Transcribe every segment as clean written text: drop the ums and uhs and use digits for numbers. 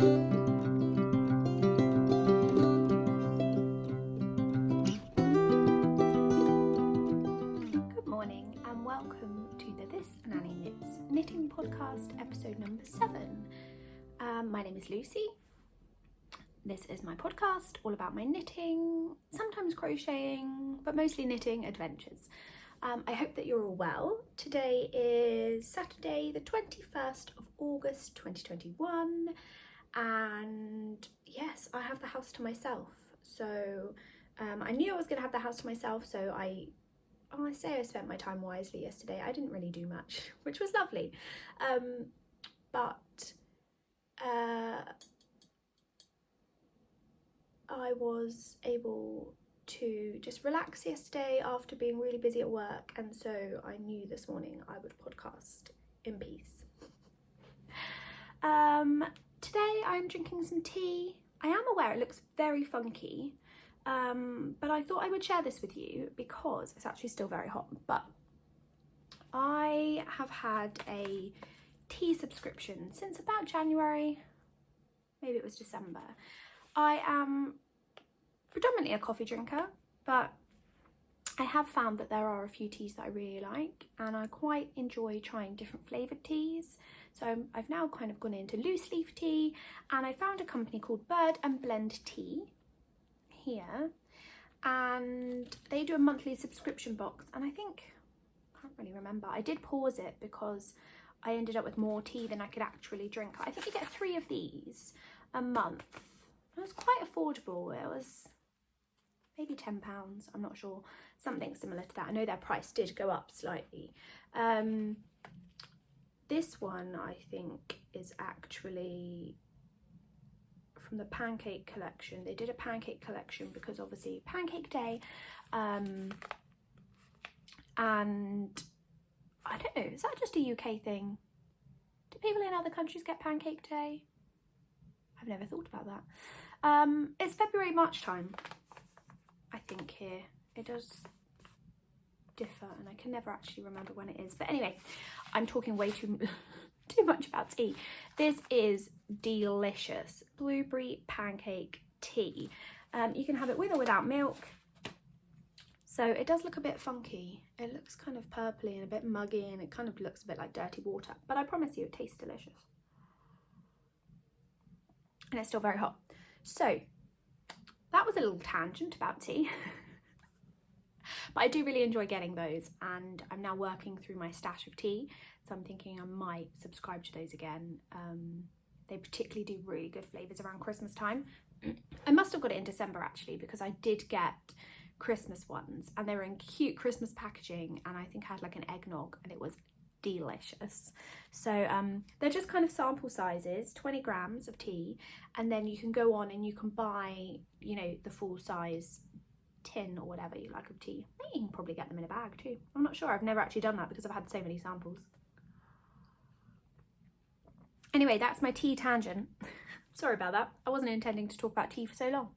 morning and welcome to the This Nanny Knits knitting podcast episode number 7. My name is Lucy. This is my podcast all about my knitting, sometimes crocheting, but mostly knitting adventures. I hope that you're all well. Today is Saturday the 21st of August 2021 and yes, I have the house to myself. So I knew I was going to have the house to myself, so I say I spent my time wisely yesterday. I didn't really do much, which was lovely. But I was able to just relax yesterday after being really busy at work, and so I knew this morning I would podcast in peace. Today I'm drinking some tea. I am aware it looks very funky. But I thought I would share this with you because it's actually still very hot, but I have had a tea subscription since about January, maybe it was December. I am predominantly a coffee drinker, but I have found that there are a few teas that I really like and I quite enjoy trying different flavoured teas. So I've now kind of gone into loose leaf tea and I found a company called Bird and Blend Tea here, and they do a monthly subscription box, and I can't really remember, I did pause it because I ended up with more tea than I could actually drink. I think you get 3 of these a month. It was quite affordable. It was maybe £10, I'm not sure, something similar to that. I know their price did go up slightly. This one I think is actually from the pancake collection. They did a pancake collection because obviously pancake day, and I don't know, is that just a UK thing? Do people in other countries get pancake day? I've never thought about that. It's February, March time, I think here. It does differ and I can never actually remember when it is, but anyway, I'm talking way too much about tea. This is delicious blueberry pancake tea. You can have it with or without milk. So it does look a bit funky. It looks kind of purpley and a bit muggy and it kind of looks a bit like dirty water, but I promise you it tastes delicious. And it's still very hot. So that was a little tangent about tea. But I do really enjoy getting those, and I'm now working through my stash of tea, so I'm thinking I might subscribe to those again. They particularly do really good flavours around Christmas time. I must have got it in December actually, because I did get Christmas ones and they were in cute Christmas packaging, and I think I had like an eggnog and it was delicious. So they're just kind of sample sizes, 20 grams of tea, and then you can go on and you can buy, you know, the full size tin or whatever you like of tea. I think you can probably get them in a bag too. I'm not sure, I've never actually done that because I've had so many samples. Anyway, that's my tea tangent. Sorry about that. I wasn't intending to talk about tea for so long.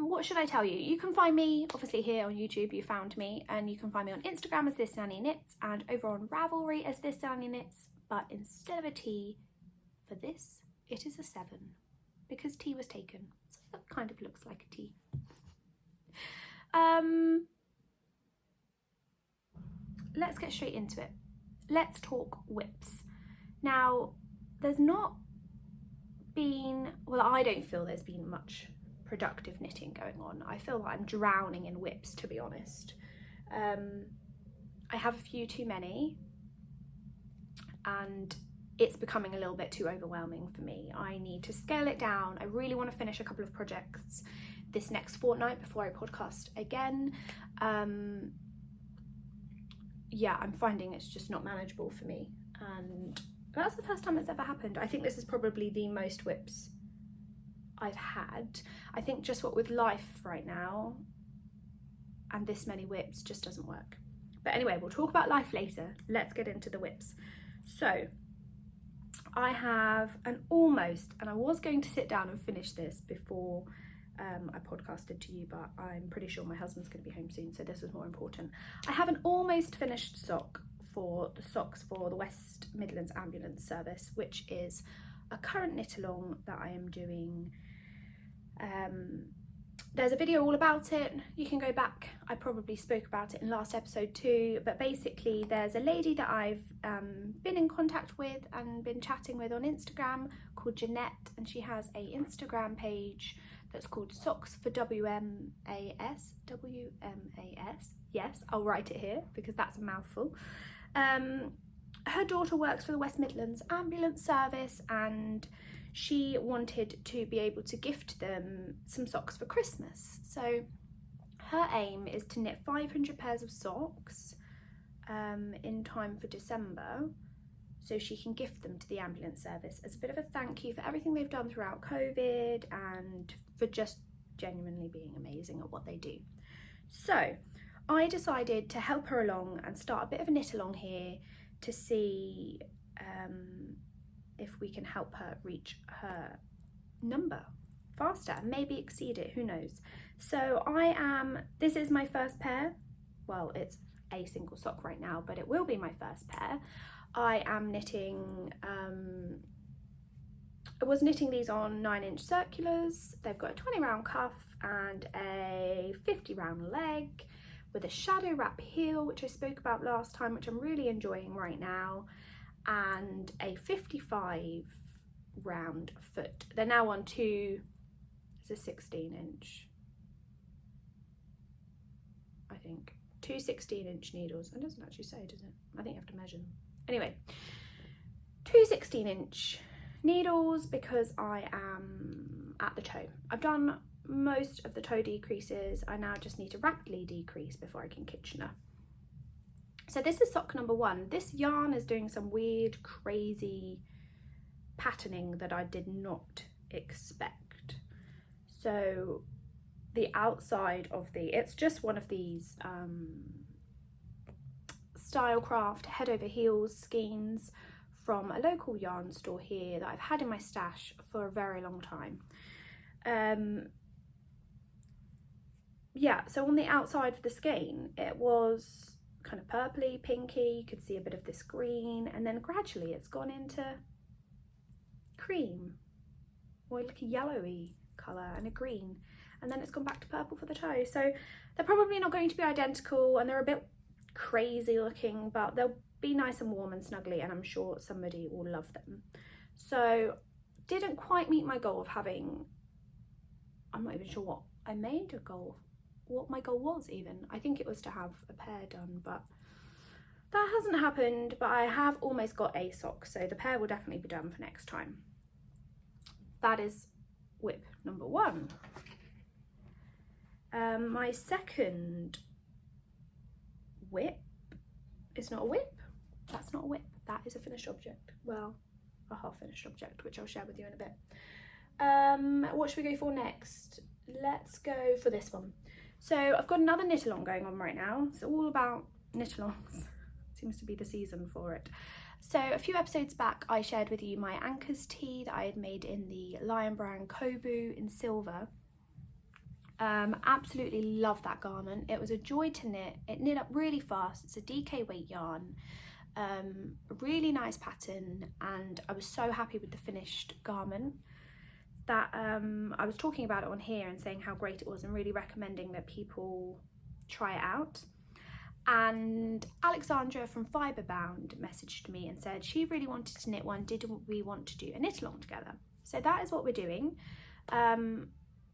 What should I tell you? You can find me obviously here on YouTube. You found me, and you can find me on Instagram as This Nanny Knits and over on Ravelry as This Nanny Knits, but instead of a T for this, it is a 7 because tea was taken, so that kind of looks like a T. Let's get straight into it. Let's talk whips. Now, there's not been, well, I don't feel there's been much productive knitting going on. I feel like I'm drowning in whips, to be honest. I have a few too many and it's becoming a little bit too overwhelming for me. I need to scale it down. I really want to finish a couple of projects this next fortnight before I podcast again. Yeah, I'm finding it's just not manageable for me, and that's the first time it's ever happened. I think this is probably the most whips I've had. I think just what with life right now and this many whips just doesn't work. But anyway, we'll talk about life later. Let's get into the whips. So I have an almost, and I was going to sit down and finish this before I podcasted to you, but I'm pretty sure my husband's going to be home soon, so this was more important. I have an almost finished sock for the socks for the West Midlands Ambulance Service, which is a current knit along that I am doing. There's a video all about it, you can go back, I probably spoke about it in last episode too, but basically there's a lady that I've been in contact with and been chatting with on Instagram called Jeanette, and she has a Instagram page that's called Socks for WMAS, yes, I'll write it here because that's a mouthful. Her daughter works for the West Midlands ambulance service, and she wanted to be able to gift them some socks for Christmas. So her aim is to knit 500 pairs of socks in time for December, so she can gift them to the ambulance service as a bit of a thank you for everything they've done throughout COVID and for just genuinely being amazing at what they do. So I decided to help her along and start a bit of a knit along here to see if we can help her reach her number faster and maybe exceed it, who knows. So this is my first pair. Well, it's a single sock right now, but it will be my first pair. I am knitting, I was knitting these on 9-inch circulars. They've got a 20 round cuff and a 50 round leg with a shadow wrap heel, which I spoke about last time, which I'm really enjoying right now, and a 55 round foot. They're now on it's a 16-inch, I think, two 16-inch needles. It doesn't actually say, does it? I think you have to measure them. Anyway, two 16-inch needles because I am at the toe. I've done most of the toe decreases. I now just need to rapidly decrease before I can Kitchener. So this is sock number 1. This yarn is doing some weird, crazy patterning that I did not expect. So the outside of it's just one of these Stylecraft head over heels skeins from a local yarn store here that I've had in my stash for a very long time. Yeah, so on the outside of the skein it was kind of purpley, pinky, you could see a bit of this green, and then gradually it's gone into cream, or like a yellowy colour and a green, and then it's gone back to purple for the toe. So they're probably not going to be identical and they're a bit crazy looking, but they'll be nice and warm and snuggly, and I'm sure somebody will love them. So didn't quite meet my goal of having, I'm not even sure what I made a goal, what my goal was even. I think it was to have a pair done, but that hasn't happened. But I have almost got a sock, so the pair will definitely be done for next time. That is whip number 1. My second whip is not a whip. That's not a whip. That is a finished object. Well, a half finished object, which I'll share with you in a bit. What should we go for next? Let's go for this one. So I've got another knit along going on right now. It's all about knit alongs. Seems to be the season for it. So a few episodes back I shared with you my anchors tee that I had made in the Lion Brand Kobu in silver. Absolutely love that garment. It was a joy to knit. It knit up really fast. It's a DK weight yarn, a really nice pattern, and I was so happy with the finished garment that I was talking about it on here and saying how great it was and really recommending that people try it out. And Alexandra from Fiberbound messaged me and said she really wanted to knit one. Did we want to do a knit along together? So that is what we're doing.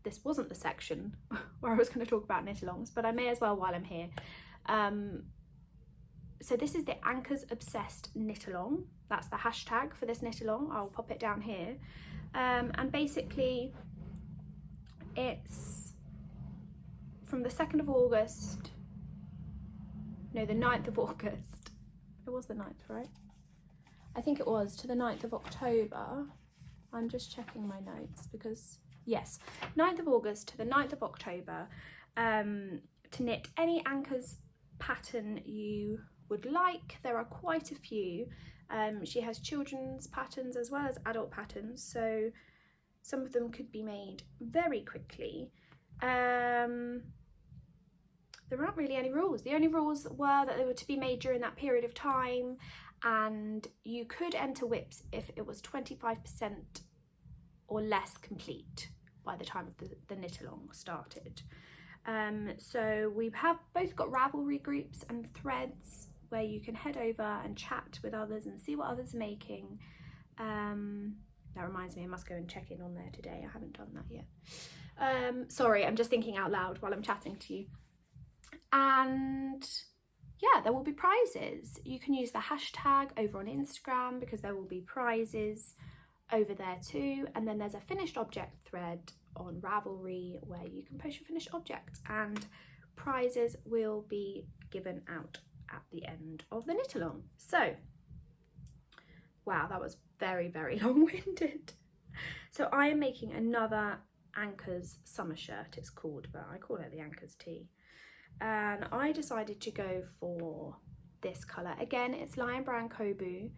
This wasn't the section where I was going to talk about knit alongs, but I may as well while I'm here. So this is the Anchors Obsessed knit along. That's the hashtag for this knit along. I'll pop it down here. And basically it's from the 2nd of August, no, the 9th of August. It was the 9th, right? I think it was, to the 9th of October. I'm just checking my notes because, yes, 9th of August to the 9th of October, to knit any anchors pattern you would like. There are quite a few. She has children's patterns as well as adult patterns, so some of them could be made very quickly. There aren't really any rules. The only rules were that they were to be made during that period of time and you could enter WIPs if it was 25% or less complete by the time the knit along started. So we have both got Ravelry groups and threads where you can head over and chat with others and see what others are making. That reminds me, I must go and check in on there today. I haven't done that yet. Sorry, I'm just thinking out loud while I'm chatting to you. And yeah, there will be prizes. You can use the hashtag over on Instagram because there will be prizes over there too. And then there's a finished object thread on Ravelry where you can post your finished object, and prizes will be given out at the end of the knit along. So, wow, that was very, very long-winded. So I am making another Anchors summer shirt, it's called, but I call it the Anchors tee. And I decided to go for this colour. Again, it's Lion Brown Kobu.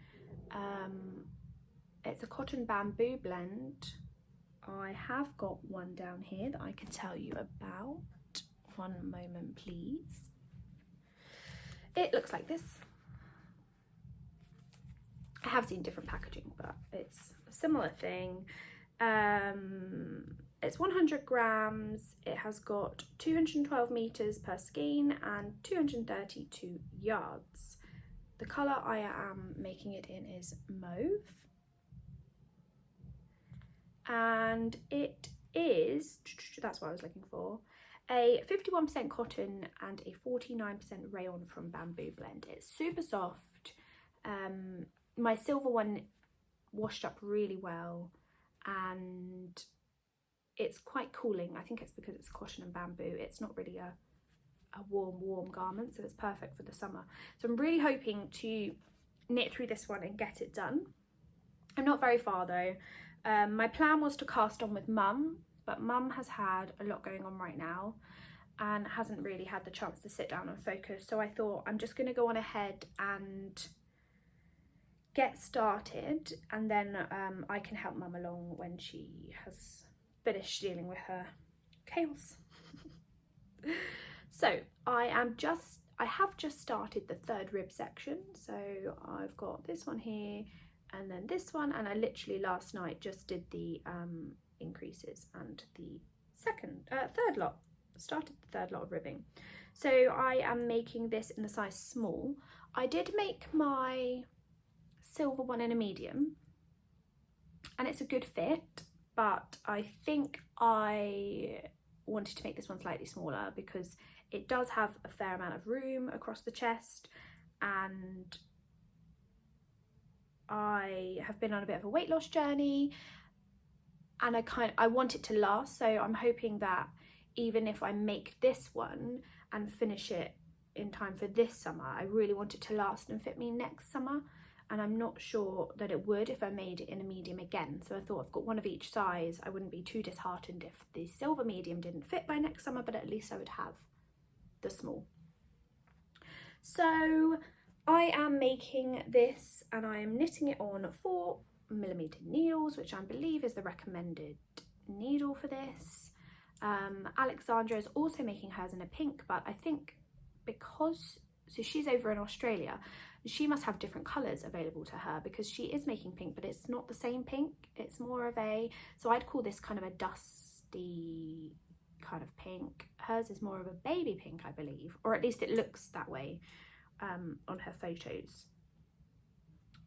It's a cotton bamboo blend. I have got one down here that I can tell you about. One moment, please. It looks like this. I have seen different packaging, but it's a similar thing. It's 100 grams. It has got 212 meters per skein and 232 yards. The color I am making it in is mauve. And it is, that's what I was looking for, a 51% cotton and a 49% rayon from bamboo blend. It's super soft. My silver one washed up really well, and it's quite cooling. I think it's because it's cotton and bamboo. It's not really a warm garment, so it's perfect for the summer. So I'm really hoping to knit through this one and get it done. I'm not very far though. My plan was to cast on with Mum, but Mum has had a lot going on right now and hasn't really had the chance to sit down and focus. So I thought I'm just going to go on ahead and get started, and then I can help Mum along when she has finished dealing with her chaos. So I have just started the third rib section. So I've got this one here and then this one, and I literally last night just did the increases and the third lot, started the third lot of ribbing. So I am making this in the size small. I did make my silver one in a medium and it's a good fit, but I think I wanted to make this one slightly smaller because it does have a fair amount of room across the chest, and I have been on a bit of a weight loss journey and I want it to last. So I'm hoping that even if I make this one and finish it in time for this summer, I really want it to last and fit me next summer. And I'm not sure that it would if I made it in a medium again. So I thought I've got one of each size. I wouldn't be too disheartened if the silver medium didn't fit by next summer, but at least I would have the small. So I am making this and I am knitting it on 4mm needles, which I believe is the recommended needle for this. Alexandra is also making hers in a pink, but I think because, so she's over in Australia, she must have different colours available to her because she is making pink, but it's not the same pink. It's more of a, so I'd call this kind of a dusty kind of pink. Hers is more of a baby pink, I believe, or at least it looks that way on her photos.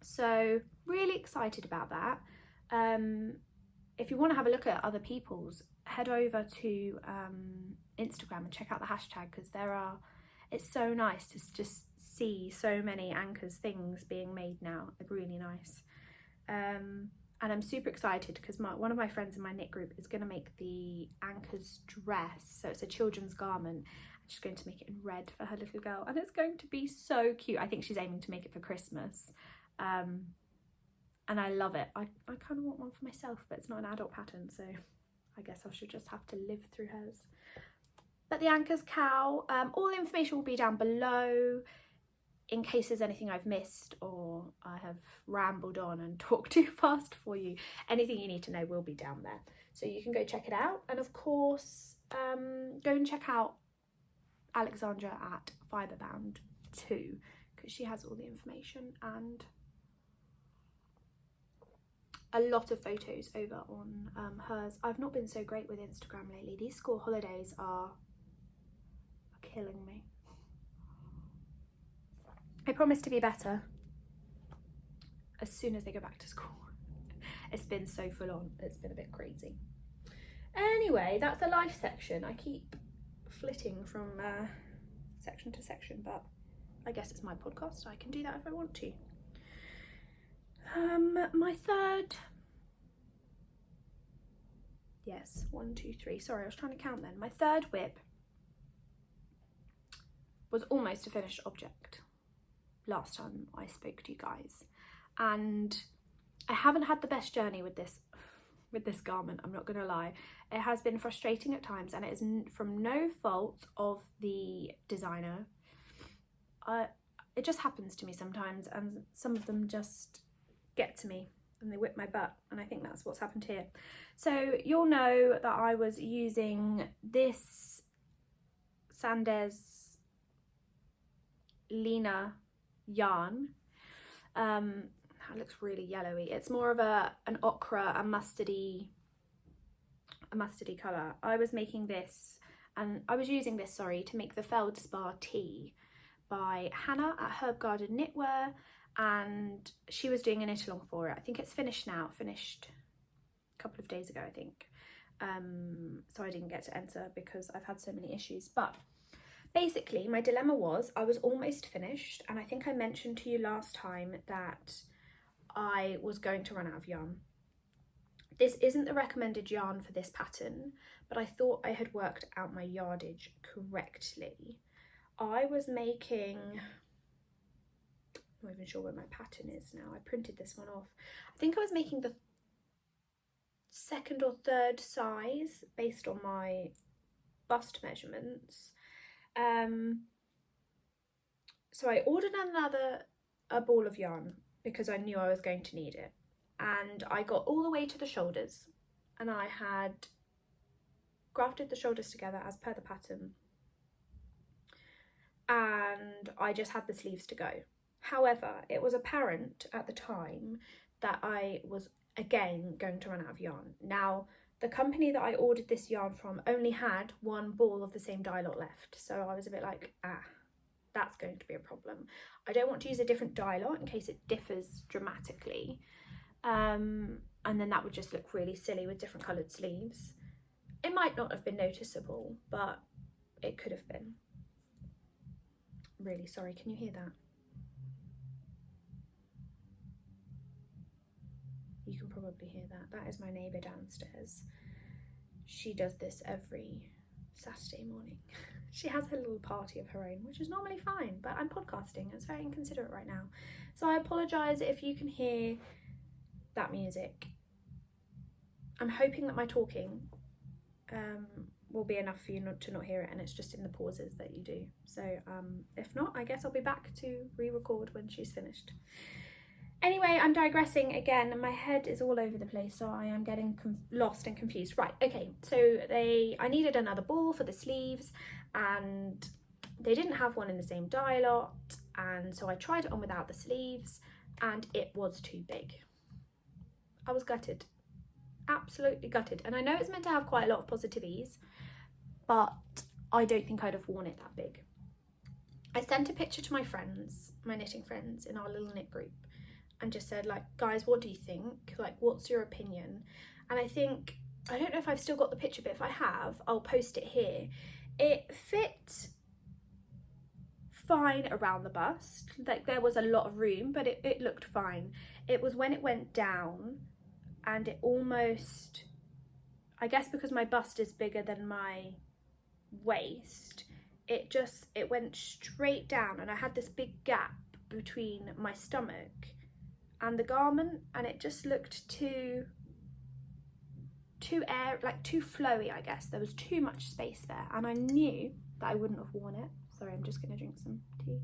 So really excited about that. If you want to have a look at other people's, head over to Instagram and check out the hashtag, because it's so nice to just see so many Anchors things being made now. They're really nice. And I'm super excited because one of my friends in my knit group is going to make the Anchors dress. So it's a children's garment. She's going to make it in red for her little girl, and it's going to be so cute. I think she's aiming to make it for Christmas. And I love it. I kind of want one for myself, but it's not an adult pattern, so I guess I should just have to live through hers. But the Anchors cow, all the information will be down below in case there's anything I've missed or I have rambled on and talked too fast for you. Anything you need to know will be down there. So you can go check it out. And of course, go and check out Alexandra at Fiberbound too, because she has all the information and a lot of photos over on hers. I've not been so great with Instagram lately. These school holidays are killing me. I promise to be better as soon as they go back to school. It's been so full on, it's been a bit crazy. Anyway, that's the life section. I keep flitting from section to section, but I guess it's my podcast. I can do that if I want to. My third, yes, 1, 2, 3. Sorry, I was trying to count then. My third whip was almost a finished object last time I spoke to you guys, and I haven't had the best journey with this garment, I'm not gonna lie. It has been frustrating at times, and it is from no fault of the designer. It just happens to me sometimes, and some of them just get to me and they whip my butt, and I think that's what's happened here. So you'll know that I was using this Sanders Lena yarn. That looks really yellowy. It's more of an ochre, a mustardy colour. I was making this, and I was using this, sorry, to make the Feldspar tee by Hannah at Herb Garden Knitwear, and she was doing a knit along for it. I think it's finished now, finished a couple of days ago, I think. So I didn't get to enter because I've had so many issues. But basically my dilemma was I was almost finished, and I think I mentioned to you last time that I was going to run out of yarn. This isn't the recommended yarn for this pattern, but I thought I had worked out my yardage correctly. I was making, I'm not even sure where my pattern is now. I printed this one off. I think I was making the 2nd or 3rd size based on my bust measurements. So I ordered a ball of yarn because I knew I was going to need it, and I got all the way to the shoulders, and I had grafted the shoulders together as per the pattern, and I just had the sleeves to go. However, it was apparent at the time that I was again going to run out of yarn. Now, the company that I ordered this yarn from only had 1 ball of the same dye lot left, so I was a bit like, that's going to be a problem. I don't want to use a different dye lot in case it differs dramatically, and then that would just look really silly with different coloured sleeves. It might not have been noticeable, but it could have been. Really sorry, can you hear that? You can probably hear that. That is my neighbour downstairs. She does this every Saturday morning. She has her little party of her own, which is normally fine, but I'm podcasting. It's very inconsiderate right now. So I apologise if you can hear that music. I'm hoping that my talking will be enough for you to not hear it, and it's just in the pauses that you do. So if not, I guess I'll be back to re-record when she's finished. Anyway, I'm digressing again, and my head is all over the place, so I am getting lost and confused. Right, okay, so I needed another ball for the sleeves, and they didn't have one in the same dye lot, and so I tried it on without the sleeves, and it was too big. I was gutted, absolutely gutted, and I know it's meant to have quite a lot of positive ease, but I don't think I'd have worn it that big. I sent a picture to my friends, my knitting friends in our little knit group, and just said, like, guys, what do you think? Like, what's your opinion? And I think, I don't know if I've still got the picture, but if I have, I'll post it here. It fit fine around the bust. Like, there was a lot of room, but it looked fine. It was when it went down, and it almost, I guess because my bust is bigger than my waist, it went straight down, and I had this big gap between my stomach and the garment, and it just looked too flowy, I guess. There was too much space there, and I knew that I wouldn't have worn it. Sorry, I'm just gonna drink some tea.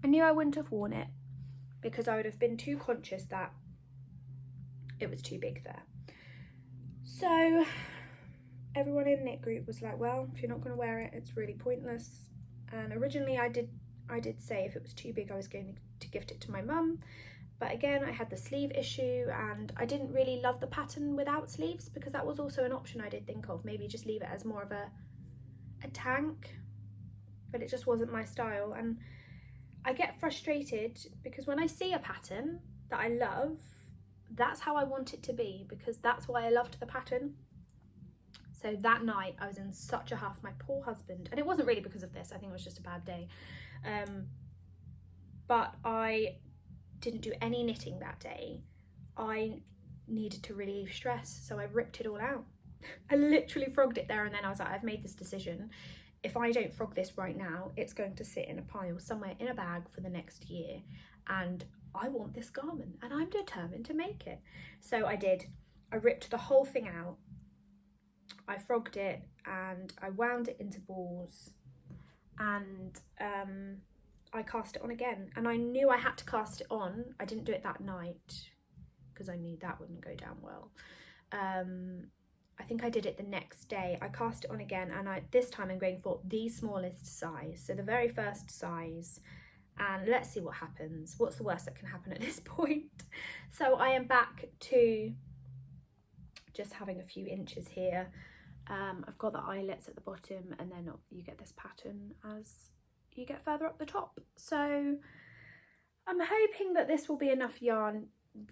I knew I wouldn't have worn it because I would have been too conscious that it was too big there. So everyone in the knit group was like, well, if you're not gonna wear it, it's really pointless. and originally I did say if it was too big I was going to gift it to my mum, but again I had the sleeve issue and I didn't really love the pattern without sleeves, because that was also an option I did think of, maybe just leave it as more of a tank, but it just wasn't my style. And I get frustrated because when I see a pattern that I love, that's how I want it to be, because that's why I loved the pattern. So that night I was in such a huff, my poor husband, and it wasn't really because of this, I think it was just a bad day, but I didn't do any knitting that day. I needed to relieve stress, so I ripped it all out. I literally frogged it there and then. I was like, I've made this decision. If I don't frog this right now, it's going to sit in a pile somewhere in a bag for the next year, and I want this garment and I'm determined to make it. So I did. I ripped the whole thing out, I frogged it, and I wound it into balls, and I cast it on again. And I knew I had to cast it on. I didn't do it that night because I knew that wouldn't go down well. I think I did it the next day. I cast it on again, and this time I'm going for the smallest size, so the very first size, and let's see what happens. What's the worst that can happen at this point? So I am back to just having a few inches here. I've got the eyelets at the bottom, and then you get this pattern as you get further up the top. So I'm hoping that this will be enough yarn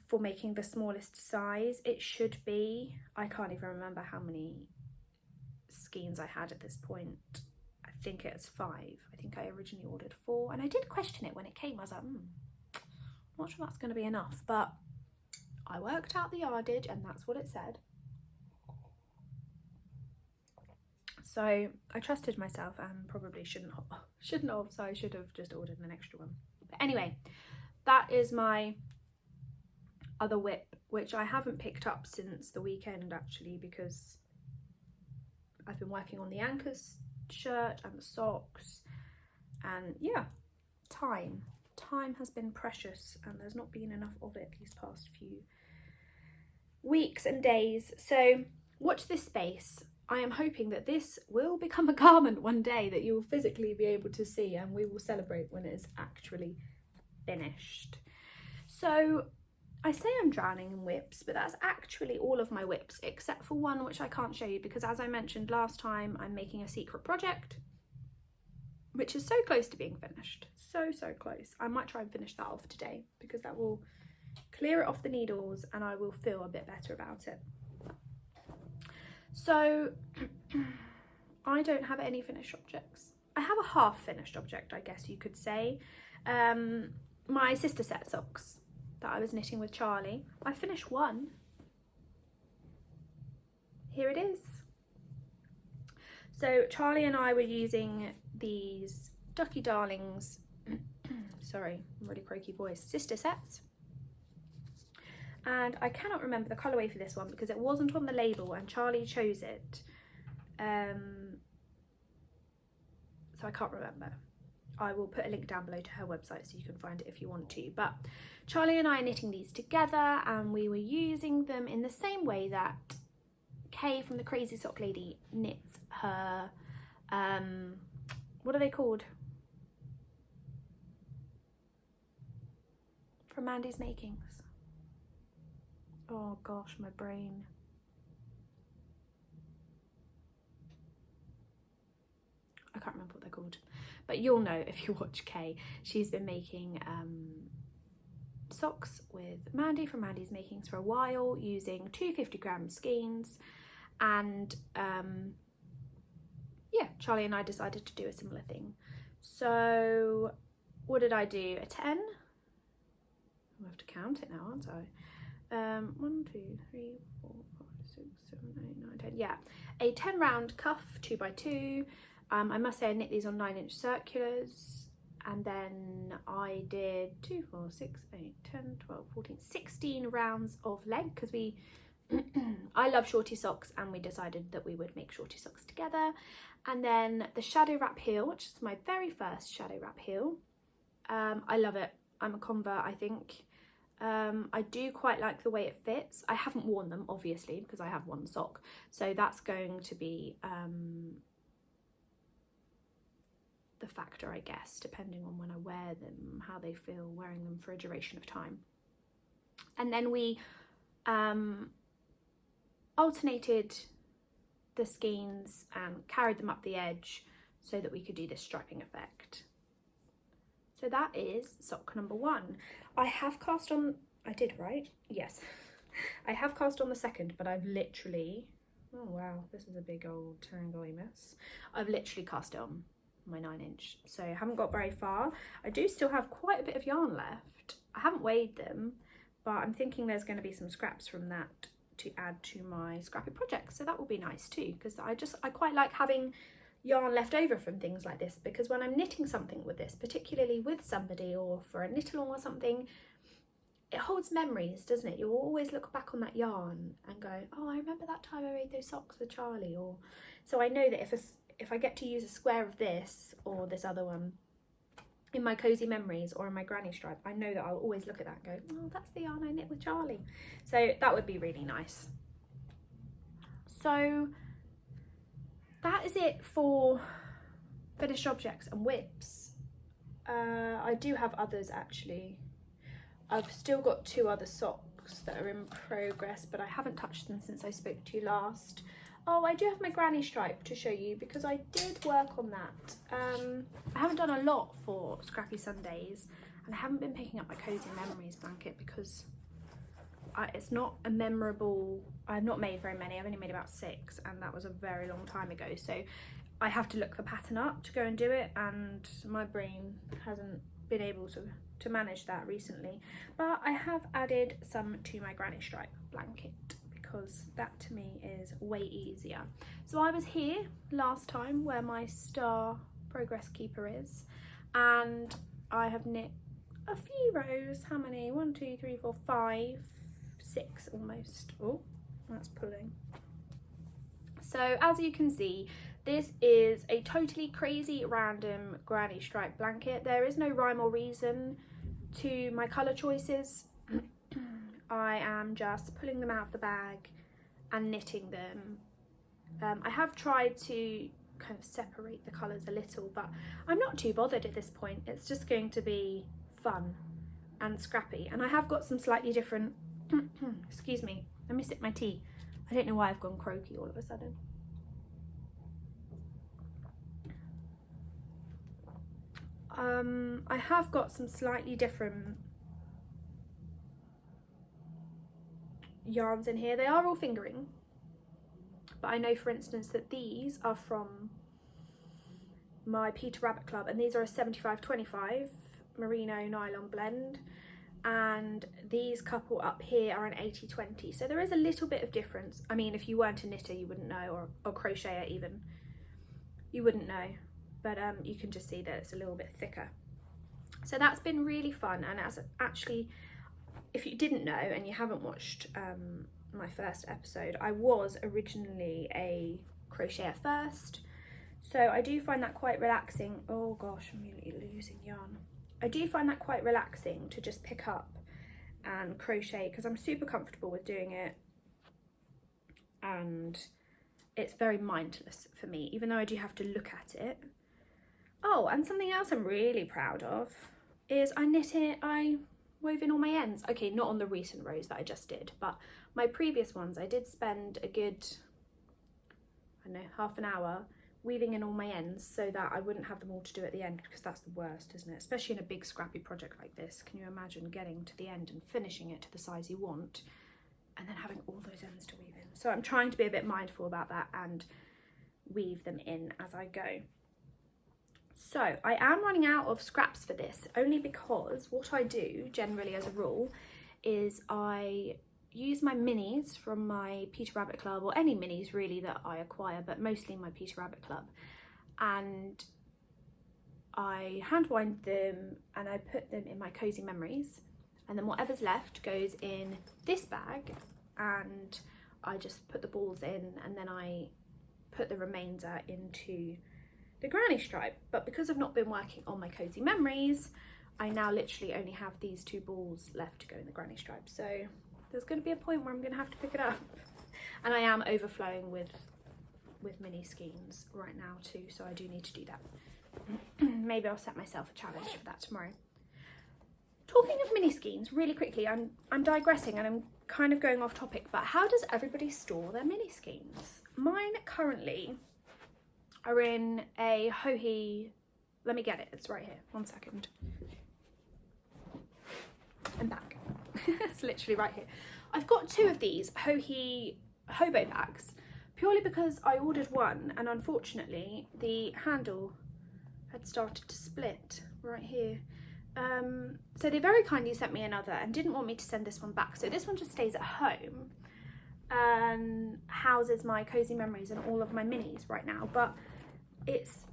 for making the smallest size. It should be. I can't even remember how many skeins I had at this point. I think it's 5. I think I originally ordered 4, and I did question it when it came. I was like, not sure that's going to be enough, but I worked out the yardage and that's what it said. So I trusted myself and probably shouldn't have, so I should have just ordered an extra one. But anyway, that is my other whip, which I haven't picked up since the weekend actually, because I've been working on the anchors shirt and the socks, and yeah, time has been precious, and there's not been enough of it these past few weeks and days. So watch this space. I am hoping that this will become a garment one day that you will physically be able to see, and we will celebrate when it is actually finished. So I say I'm drowning in whips, but that's actually all of my whips except for one which I can't show you because, as I mentioned last time, I'm making a secret project which is so close to being finished. So close. I might try and finish that off today because that will clear it off the needles and I will feel a bit better about it. So I don't have any finished objects. I have a half finished object, I guess you could say. My sister set socks that I was knitting with Charlie. I finished one. Here it is. So Charlie and I were using these Ducky Darlings, sorry, really croaky voice, sister sets. And I cannot remember the colourway for this one because it wasn't on the label and Charlie chose it. So I can't remember. I will put a link down below to her website so you can find it if you want to. But Charlie and I are knitting these together, and we were using them in the same way that Kay from the Crazy Sock Lady knits her, what are they called? From Mandy's Makings. Oh gosh, my brain. I can't remember what they're called, but you'll know if you watch Kay. She's been making socks with Mandy from Mandy's Makings for a while, using 250-gram skeins, and yeah, Charlie and I decided to do a similar thing. So what did I do? A 10? I have to count it now, aren't I? 1, 2, 3, 4, 5, 6, 7, 8, 9, 10. Yeah, a 10 round cuff 2x2. I must say I knit these on 9-inch circulars, and then I did 2, 4, 6, 8, 10, 12, 14, 16 rounds of leg because we I love shorty socks and we decided that we would make shorty socks together. And then the shadow wrap heel, which is my very first shadow wrap heel. I love it. I'm a convert, I think. I do quite like the way it fits. I haven't worn them obviously because I have one sock, so that's going to be the factor, I guess, depending on when I wear them, how they feel wearing them for a duration of time. And then we alternated the skeins and carried them up the edge so that we could do this striping effect. So that is sock number 1. I have cast on, I did, right? Yes. I have cast on the second, but I've literally, oh wow, this is a big old tangle-y mess. I've literally cast it on my 9-inch, so I haven't got very far. I do still have quite a bit of yarn left. I haven't weighed them, but I'm thinking there's going to be some scraps from that to add to my scrappy project, so that will be nice too, because I quite like having yarn left over from things like this, because when I'm knitting something with this, particularly with somebody or for a knit along or something, it holds memories, doesn't it? You'll always look back on that yarn and go, oh, I remember that time I made those socks for Charlie. Or so I know that if I get to use a square of this or this other one in my cozy memories or in my granny stripe, I know that I'll always look at that and go, oh, that's the yarn I knit with Charlie. So that would be really nice. So that is it for finished objects and whips. I do have others actually. I've still got 2 other socks that are in progress, but I haven't touched them since I spoke to you last. Oh, I do have my granny stripe to show you because I did work on that. I haven't done a lot for Scrappy Sundays, and I haven't been picking up my Cozy Memories blanket because it's not a memorable, I've not made very many, I've only made about 6, and that was a very long time ago, so I have to look the pattern up to go and do it, and my brain hasn't been able to manage that recently. But I have added some to my granny stripe blanket because that to me is way easier. So I was here last time where my star progress keeper is, and I have knit a few rows. How many? 1, 2, 3, 4, 5, 6 almost. Oh, that's pulling. So as you can see, this is a totally crazy random granny stripe blanket. There is no rhyme or reason to my colour choices. I am just pulling them out of the bag and knitting them. I have tried to kind of separate the colours a little, but I'm not too bothered at this point. It's just going to be fun and scrappy. And I have got some slightly different, excuse me, let me sip my tea. I don't know why I've gone croaky all of a sudden. I have got some slightly different yarns in here. They are all fingering, but I know, for instance, that these are from my Peter Rabbit Club, and these are a 75-25 merino nylon blend, and these couple up here are an 80-20, so there is a little bit of difference. I mean, if you weren't a knitter you wouldn't know, or crocheter even, you wouldn't know, but you can just see that it's a little bit thicker. So that's been really fun. And as actually, if you didn't know and you haven't watched my first episode, I was originally a crocheter first, so I do find that quite relaxing. Oh gosh, I'm really losing yarn. I do find that quite relaxing to just pick up and crochet, because I'm super comfortable with doing it, and it's very mindless for me, even though I do have to look at it. Oh, and something else I'm really proud of is I wove in all my ends. Okay, not on the recent rows that I just did, but my previous ones I did spend a good, I don't know, half an hour weaving in all my ends so that I wouldn't have them all to do at the end, because that's the worst, isn't it? Especially in a big scrappy project like this. Can you imagine getting to the end and finishing it to the size you want and then having all those ends to weave in? So I'm trying to be a bit mindful about that and weave them in as I go. So I am running out of scraps for this, only because what I do generally as a rule is I use my minis from my Peter Rabbit Club, or any minis really that I acquire, but mostly my Peter Rabbit Club, and I hand wind them and I put them in my Cozy Memories, and then whatever's left goes in this bag, and I just put the balls in, and then I put the remainder into the granny stripe. But because I've not been working on my Cozy Memories, I now literally only have these 2 balls left to go in the granny stripe, so there's going to be a point where I'm going to have to pick it up. And I am overflowing with mini skeins right now too, so I do need to do that. Maybe I'll set myself a challenge for that tomorrow. Talking of mini skeins, really quickly, I'm digressing and I'm kind of going off topic, but how does everybody store their mini skeins? Mine currently are in a Hohi, let me get it, it's right here, 1 second. I'm back. It's literally right here. I've got 2 of these Hohi hobo bags, purely because I ordered one and unfortunately the handle had started to split right here. So they very kindly sent me another and didn't want me to send this one back. So this one just stays at home and houses my cozy memories and all of my minis right now. But it's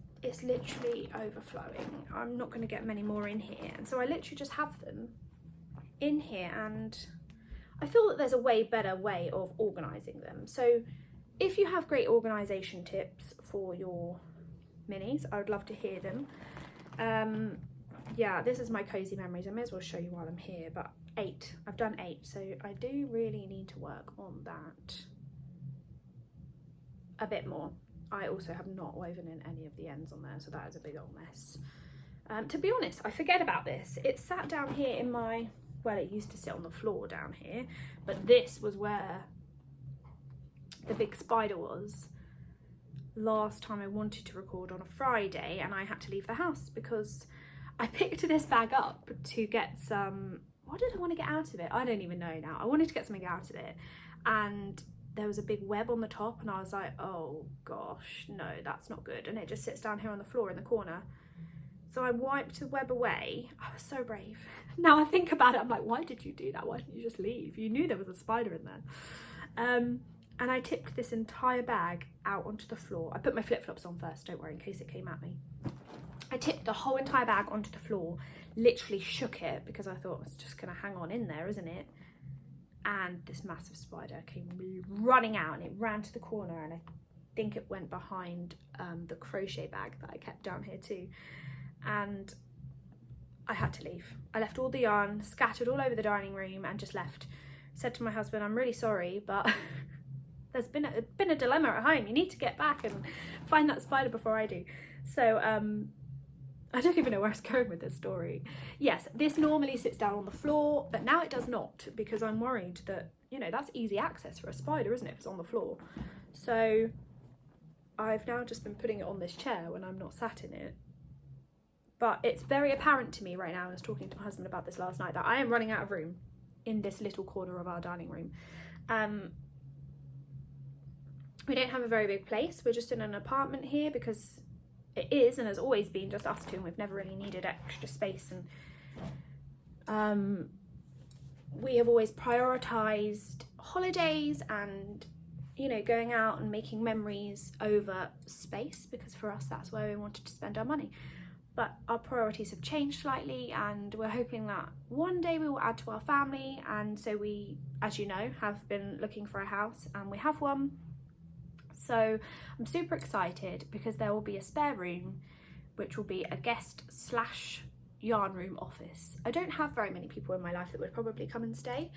literally overflowing. I'm not going to get many more in here. And so I literally just have them in here. And I feel that there's a way better way of organising them. So if you have great organisation tips for your minis, I would love to hear them. Yeah, this is my cozy memories. I may as well show you while I'm here, but 8. I've done 8, so I do really need to work on that a bit more. I also have not woven in any of the ends on there, so that is a big old mess. To be honest, I forget about this. It sat down here in my, well, it used to sit on the floor down here, but this was where the big spider was last time I wanted to record on a Friday, and I had to leave the house because I picked this bag up to get some, what did I want to get out of it? I don't even know now. I wanted to get something out of it and there was a big web on the top and I was like, oh gosh, no, that's not good. And it just sits down here on the floor in the corner. So I wiped the web away. I was so brave. Now I think about it, I'm like, why did you do that? Why didn't you just leave? You knew there was a spider in there. And I tipped this entire bag out onto the floor. I put my flip-flops on first, don't worry, in case it came at me. I tipped the whole entire bag onto the floor, literally shook it because I thought it's just going to hang on in there, isn't it? And this massive spider came running out and it ran to the corner and I think it went behind the crochet bag that I kept down here too. And I had to leave. I left all the yarn scattered all over the dining room and just left. Said to my husband, I'm really sorry, but there's been a dilemma at home. You need to get back and find that spider before I do. So I don't even know where I was going with this story. Yes, this normally sits down on the floor, but now it does not because I'm worried that, you know, that's easy access for a spider, isn't it, if it's on the floor? So I've now just been putting it on this chair when I'm not sat in it. But it's very apparent to me right now, I was talking to my husband about this last night, that I am running out of room in this little corner of our dining room. We don't have a very big place. We're just in an apartment here because it is and has always been just us two and we've never really needed extra space, and we have always prioritised holidays and, you know, going out and making memories over space because for us that's where we wanted to spend our money. But our priorities have changed slightly and we're hoping that one day we will add to our family, and so we, as you know, have been looking for a house and we have one. So I'm super excited because there will be a spare room which will be a guest / yarn room office. I don't have very many people in my life that would probably come and stay,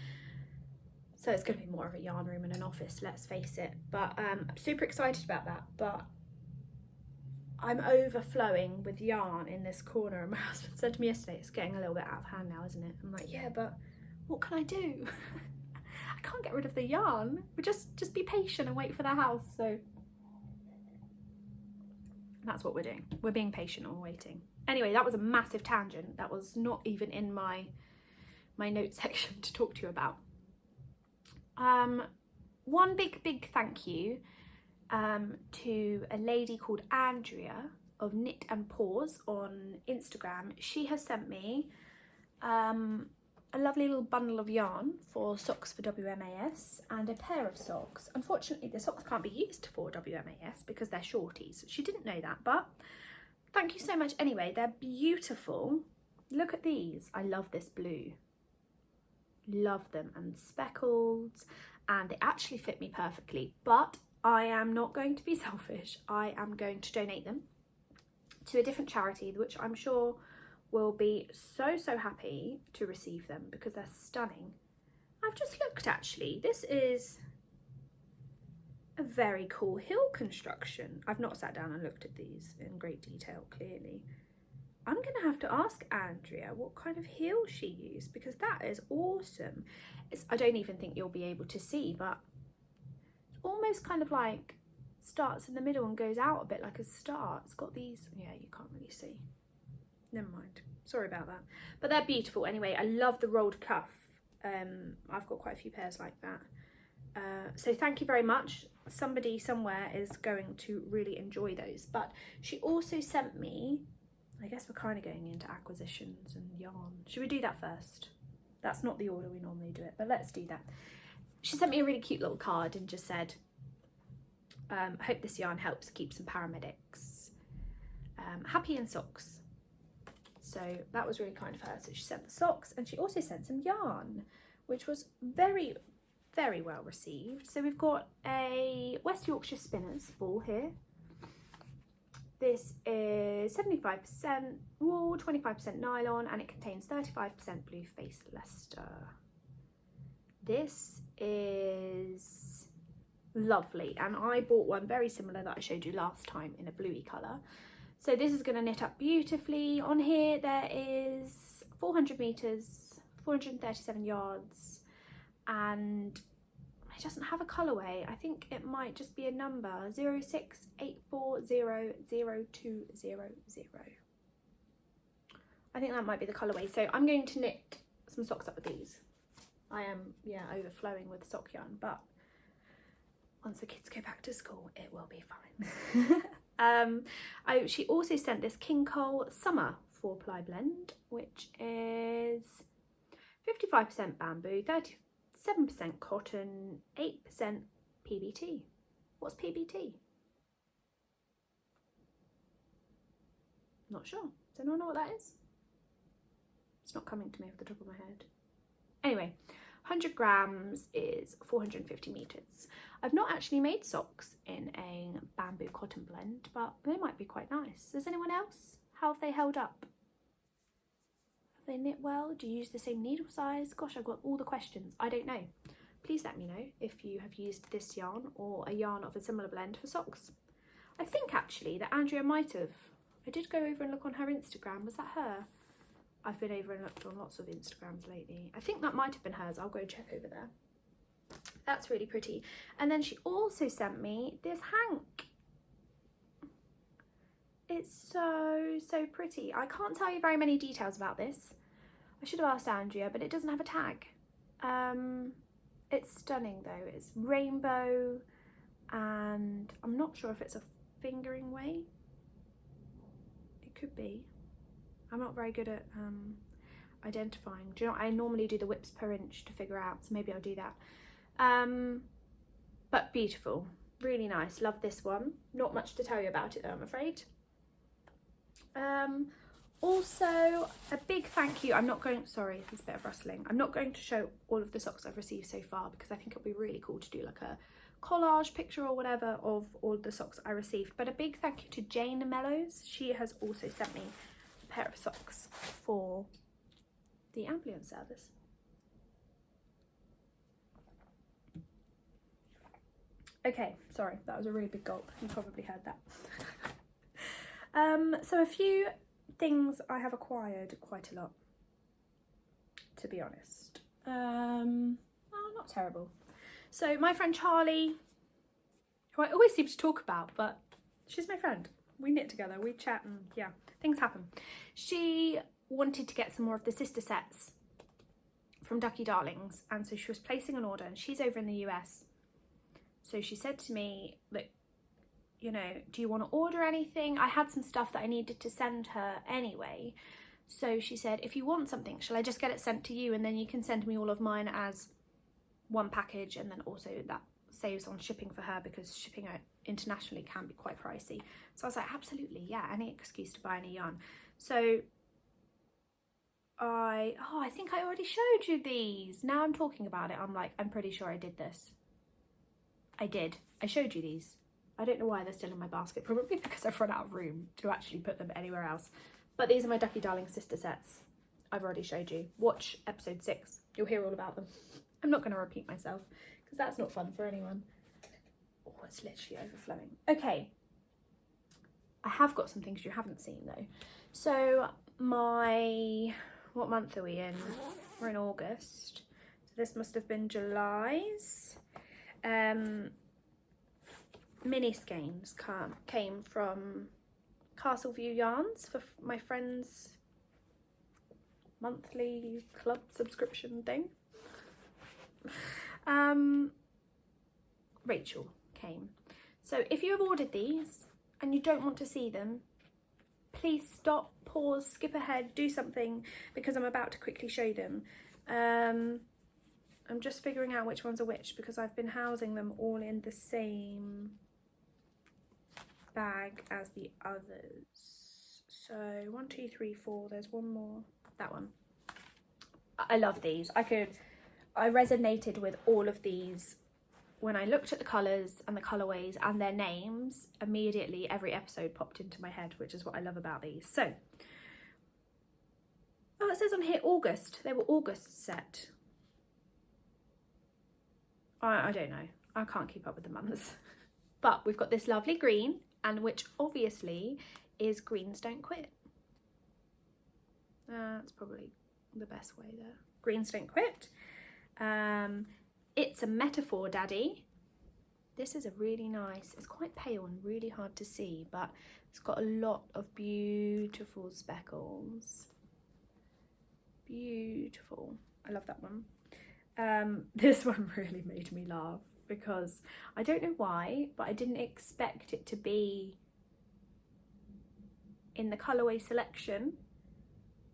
so it's going to be more of a yarn room and an office, let's face it. But I'm super excited about that. But I'm overflowing with yarn in this corner, and my husband said to me yesterday, it's getting a little bit out of hand now, isn't it? I'm like, yeah, but what can I do? I can't get rid of the yarn. But just be patient and wait for the house. So that's what we're doing. We're being patient and waiting. Anyway, that was a massive tangent. That was not even in my notes section to talk to you about. One big thank you to a lady called Andrea of Knit and Paws on Instagram. She has sent me a lovely little bundle of yarn for socks for WMAS and a pair of socks. Unfortunately, the socks can't be used for WMAS because they're shorties. She didn't know that, but thank you so much anyway. They're beautiful. Look at these. I love this blue. Love them, and speckled, and they actually fit me perfectly, but I am not going to be selfish. I am going to donate them to a different charity, which I'm sure will be so happy to receive them because they're stunning. I've just looked actually. This is a very cool hill construction. I've not sat down and looked at these in great detail, clearly. I'm gonna have to ask Andrea what kind of heel she used, because that is awesome. I don't even think you'll be able to see, but it's almost kind of like starts in the middle and goes out a bit like a star. It's got these, yeah, you can't really see. Never mind, sorry about that. But they're beautiful anyway. I love the rolled cuff. I've got quite a few pairs like that. So thank you very much. Somebody somewhere is going to really enjoy those. But she also sent me, I guess we're kind of going into acquisitions and yarn. Should we do that first? That's not the order we normally do it, but let's do that. She sent me a really cute little card and just said, hope this yarn helps keep some paramedics happy in socks. So that was really kind of her. So she sent the socks and she also sent some yarn, which was very, very well received. So we've got a West Yorkshire Spinners ball here. This is 75% wool, 25% nylon, and it contains 35% blue face Leicester. This is lovely, and I bought one very similar that I showed you last time in a bluey colour. So this is going to knit up beautifully. On here there is 400 metres, 437 yards, and it doesn't have a colourway. I think it might just be a number, 068400200. I think that might be the colourway. So I'm going to knit some socks up with these. I am, yeah, overflowing with sock yarn, but once the kids go back to school, it will be fine. She also sent this King Cole Summer 4-ply blend, which is 55% bamboo, 37% cotton, 8% PBT. What's PBT? Not sure. Does anyone know what that is? It's not coming to me off the top of my head. Anyway, 100 grams is 450 metres. I've not actually made socks in a bamboo cotton blend, but they might be quite nice. Does anyone else? How have they held up? Have they knit well? Do you use the same needle size? Gosh, I've got all the questions. I don't know. Please let me know if you have used this yarn or a yarn of a similar blend for socks. I think actually that Andrea might have. I did go over and look on her Instagram. Was that her? I've been over and looked on lots of Instagrams lately. I think that might have been hers. I'll go check over there. That's really pretty. And then she also sent me this hank. It's so pretty. I can't tell you very many details about this. I should have asked Andrea, but it doesn't have a tag. It's stunning though. It's rainbow, and I'm not sure if it's a fingering weight. It could be. I'm not very good at identifying. Do you know, I normally do the whips per inch to figure out, so maybe I'll do that. But beautiful, really nice. Love this one. Not much to tell you about it though, I'm afraid. Also, a big thank you. Sorry, there's a bit of rustling. I'm not going to show all of the socks I've received so far because I think it'll be really cool to do like a collage picture or whatever of all the socks I received. But a big thank you to Jane Mellows. She has also sent me a pair of socks for the ambulance service. Okay, sorry, that was a really big gulp. You probably heard that. So a few things I have acquired quite a lot, to be honest. Not terrible. So my friend Charlie, who I always seem to talk about, but she's my friend. We knit together, we chat, and yeah, things happen. She wanted to get some more of the sister sets from Ducky Darlings, and so she was placing an order, and she's over in the US. So she said to me, look, you know, do you want to order anything? I had some stuff that I needed to send her anyway. So she said, if you want something, shall I just get it sent to you, and then you can send me all of mine as one package, and then also that saves on shipping for her because shipping out internationally can be quite pricey. So I was like, absolutely, yeah, any excuse to buy any yarn. So I think I already showed you these. Now I'm talking about it, I'm like, I'm pretty sure I did this. I did. I showed you these. I don't know why they're still in my basket, probably because I've run out of room to actually put them anywhere else. But these are my Ducky Darling sister sets. I've already showed you. Watch episode 6. You'll hear all about them. I'm not going to repeat myself because that's not fun for anyone. Oh, it's literally overflowing. Okay. I have got some things you haven't seen though. So what month are we in? We're in August. So this must have been July's. Mini skeins came from Castleview Yarns for my friend's monthly club subscription thing. Rachel came. So if you have ordered these and you don't want to see them, please stop, pause, skip ahead, do something, because I'm about to quickly show them. I'm just figuring out which ones are which because I've been housing them all in the same bag as the others. So 1, 2, 3, 4, there's one more, that one. I love these. I resonated with all of these when I looked at the colours and the colourways and their names. Immediately every episode popped into my head, which is what I love about these. So, oh, it says on here August. They were August set. I don't know. I can't keep up with the months. But we've got this lovely green, and which obviously is Greens Don't Quit. That's probably the best way there. Greens Don't Quit. It's a Metaphor Daddy. This is a really nice, it's quite pale and really hard to see, but it's got a lot of beautiful speckles. Beautiful. I love that one. This one really made me laugh because I don't know why, but I didn't expect it to be in the colourway selection,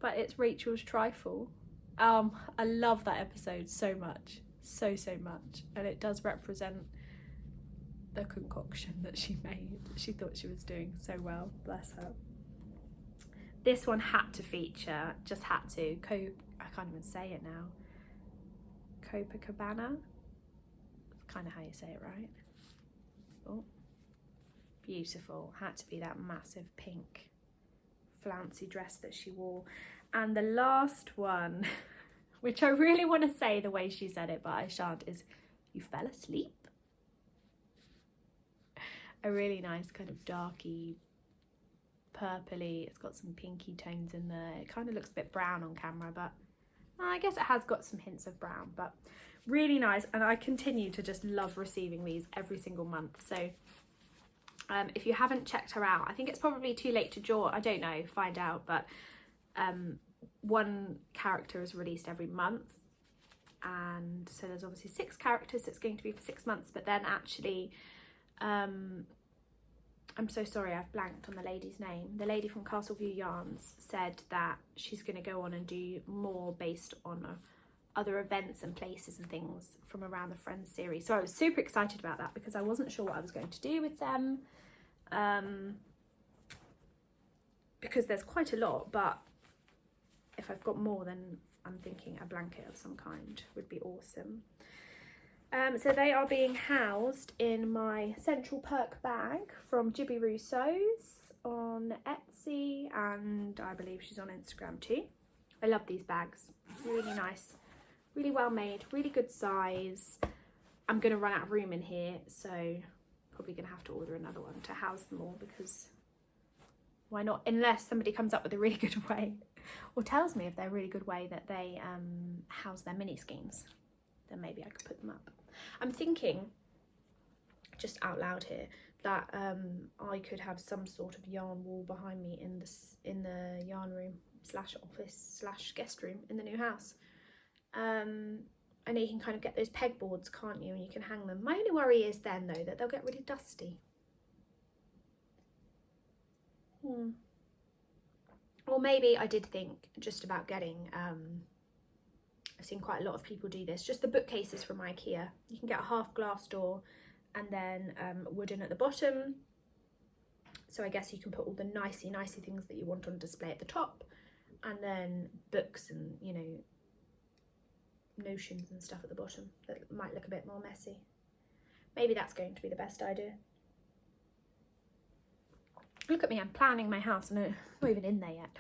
but it's Rachel's Trifle. I love that episode so much, so much, and it does represent the concoction that she made. She thought she was doing so well, bless her. This one had to feature, just had to. I can't even say it now. Copacabana. That's kind of how you say it, right? Oh, beautiful. Had to be that massive pink flouncy dress that she wore. And the last one, which I really want to say the way she said it, but I shan't, is you fell asleep. A really nice kind of darky, purpley, it's got some pinky tones in there. It kind of looks a bit brown on camera, but I guess it has got some hints of brown, but really nice. And I continue to just love receiving these every single month. So if you haven't checked her out, I think it's probably too late to draw. I don't know, find out, but one character is released every month, and so there's obviously 6 characters. It's going to be for 6 months, but then actually I'm so sorry, I've blanked on the lady's name. The lady from Castleview Yarns said that she's going to go on and do more based on other events and places and things from around the Friends series. So I was super excited about that because I wasn't sure what I was going to do with them, because there's quite a lot, but if I've got more, then I'm thinking a blanket of some kind would be awesome. So they are being housed in my Central Perk bag from Jibby Russo's on Etsy, and I believe she's on Instagram too. I love these bags, really nice, really well made, really good size. I'm going to run out of room in here, so probably going to have to order another one to house them all, because why not, unless somebody comes up with a really good way or tells me if they're a really good way that they house their mini skeins, then maybe I could put them up. I'm thinking, just out loud here, that I could have some sort of yarn wall behind me in the yarn room / office / guest room in the new house. And you can kind of get those pegboards, can't you, and you can hang them. My only worry is then though that they'll get really dusty. Or maybe I did think just about getting I've seen quite a lot of people do this, just the bookcases from IKEA. You can get a half glass door and then wooden at the bottom. So I guess you can put all the nicey things that you want on display at the top, and then books and, you know, notions and stuff at the bottom that might look a bit more messy. Maybe that's going to be the best idea. Look at me, I'm planning my house and I'm not even in there yet.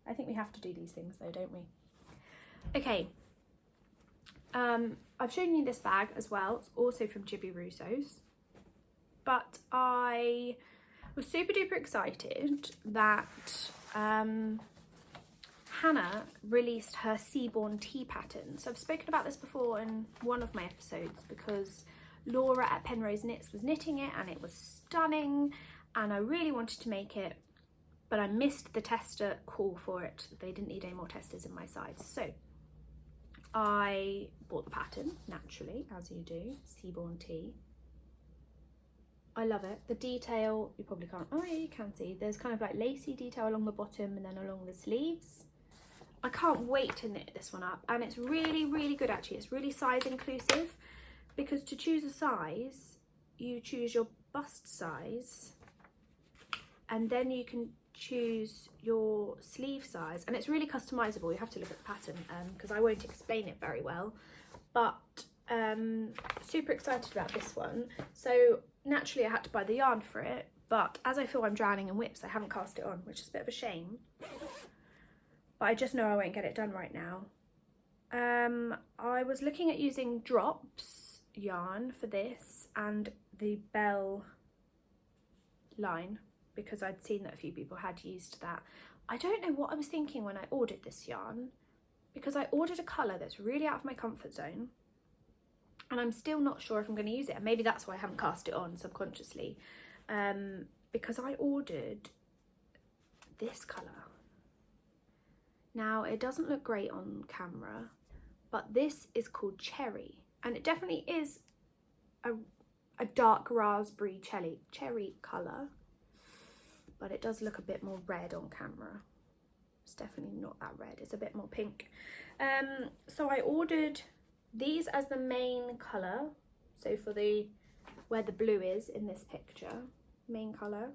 I think we have to do these things though, don't we? Okay, I've shown you this bag as well. It's also from Jibby Russo's. but I was super duper excited that Hannah released her Seaborn tea pattern. So I've spoken about this before in one of my episodes because Laura at Penrose Knits was knitting it and it was stunning and I really wanted to make it, but I missed the tester call for it. They didn't need any more testers in my size. So I bought the pattern, naturally, as you do, Seaborn tea. I love it. The detail, you probably can't, oh yeah, you can see. There's kind of like lacy detail along the bottom and then along the sleeves. I can't wait to knit this one up, and it's really, really good actually. It's really size inclusive, because to choose a size, you choose your bust size and then you can choose your sleeve size, and it's really customizable. You have to look at the pattern because I won't explain it very well, but super excited about this one. So naturally I had to buy the yarn for it, but as I feel I'm drowning in whips, I haven't cast it on, which is a bit of a shame, but I just know I won't get it done right now. I was looking at using drops yarn for this and the Bell line because I'd seen that a few people had used that. I don't know what I was thinking when I ordered this yarn, because I ordered a colour that's really out of my comfort zone and I'm still not sure if I'm going to use it, and maybe that's why I haven't cast it on subconsciously, because I ordered this colour. Now it doesn't look great on camera, but this is called Cherry, and it definitely is a dark raspberry cherry colour, but it does look a bit more red on camera. It's definitely not that red, it's a bit more pink. So I ordered these as the main colour, so for where the blue is in this picture, main colour,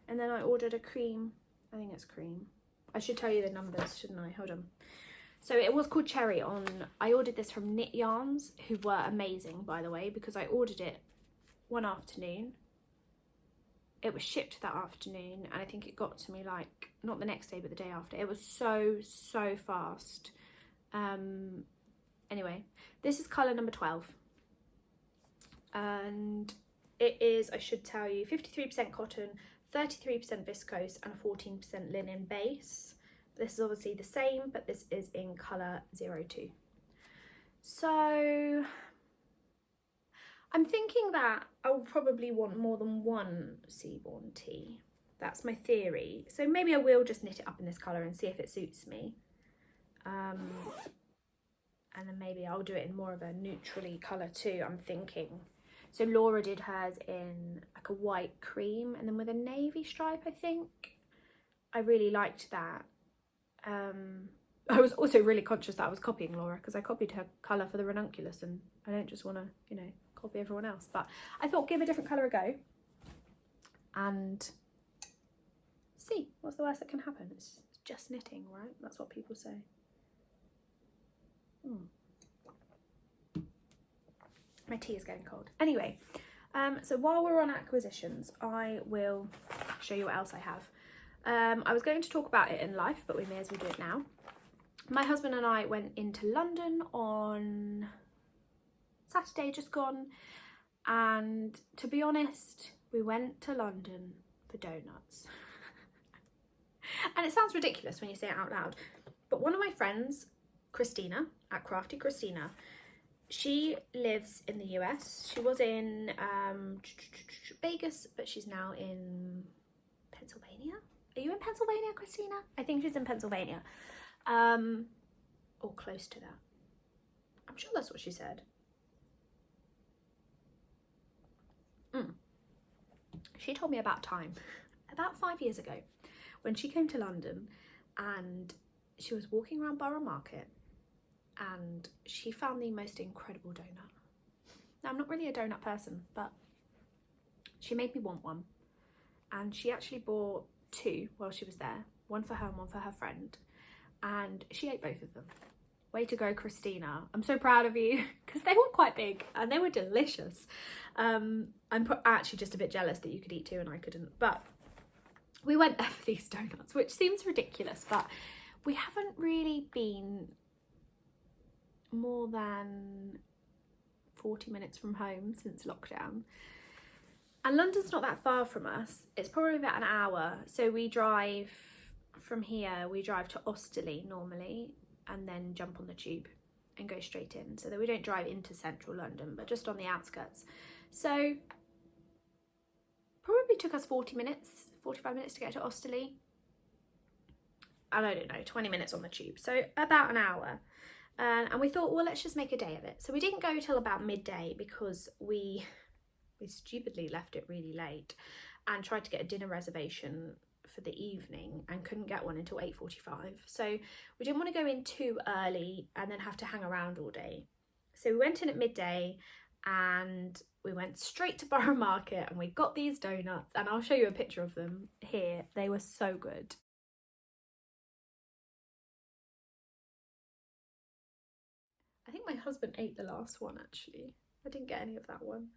and then I ordered a cream, I think it's cream. I should tell you the numbers, shouldn't I? Hold on. So it was called Cherry on, I ordered this from Knit Yarns, who were amazing, by the way, because I ordered it one afternoon. It was shipped that afternoon, and I think it got to me like, not the next day, but the day after. It was so fast. Anyway, this is colour number 12. And it is, I should tell you, 53% cotton, 33% viscose, and 14% linen base. This is obviously the same, but this is in colour 02. So I'm thinking that I'll probably want more than one Seaborn tea. That's my theory. So maybe I will just knit it up in this colour and see if it suits me. And then maybe I'll do it in more of a neutrally colour too, I'm thinking. So Laura did hers in like a white cream and then with a navy stripe, I think. I really liked that. I was also really conscious that I was copying Laura because I copied her colour for the ranunculus, and I don't just want to, you know, copy everyone else, but I thought give a different colour a go and see what's the worst that can happen. It's just knitting, right? That's what people say. My tea is getting cold. Anyway, so while we're on acquisitions, I will show you what else I have. I was going to talk about it in life, but we may as well do it now. My husband and I went into London on Saturday just gone, and to be honest, we went to London for donuts. And it sounds ridiculous when you say it out loud, but one of my friends, Christina at Crafty Christina, she lives in the US. She was in Vegas, but she's now in Pennsylvania. Are you in Pennsylvania, Christina? I think she's in Pennsylvania, or close to that. I'm sure that's what she said. She told me about time, about 5 years ago, when she came to London and she was walking around Borough Market and she found the most incredible donut. Now, I'm not really a donut person, but she made me want one. And she actually bought two while she was there, one for her and one for her friend. And she ate both of them. Way to go, Christina. I'm so proud of you, because they were quite big and they were delicious. I'm actually just a bit jealous that you could eat two and I couldn't, but we went there for these donuts, which seems ridiculous, but we haven't really been more than 40 minutes from home since lockdown. And London's not that far from us. It's probably about an hour. So we drive from here, we drive to Osterley normally, and then jump on the tube and go straight in. So that we don't drive into central London, but just on the outskirts. So probably took us 40 minutes, 45 minutes to get to Osterley. And I don't know, 20 minutes on the tube. So about an hour. And we thought, well, let's just make a day of it. So we didn't go till about midday because we stupidly left it really late and tried to get a dinner reservation for the evening and couldn't get one until 8:45. So we didn't want to go in too early and then have to hang around all day. So we went in at midday and we went straight to Borough Market and we got these donuts, and I'll show you a picture of them here. They were so good. I think my husband ate the last one actually. I didn't get any of that one.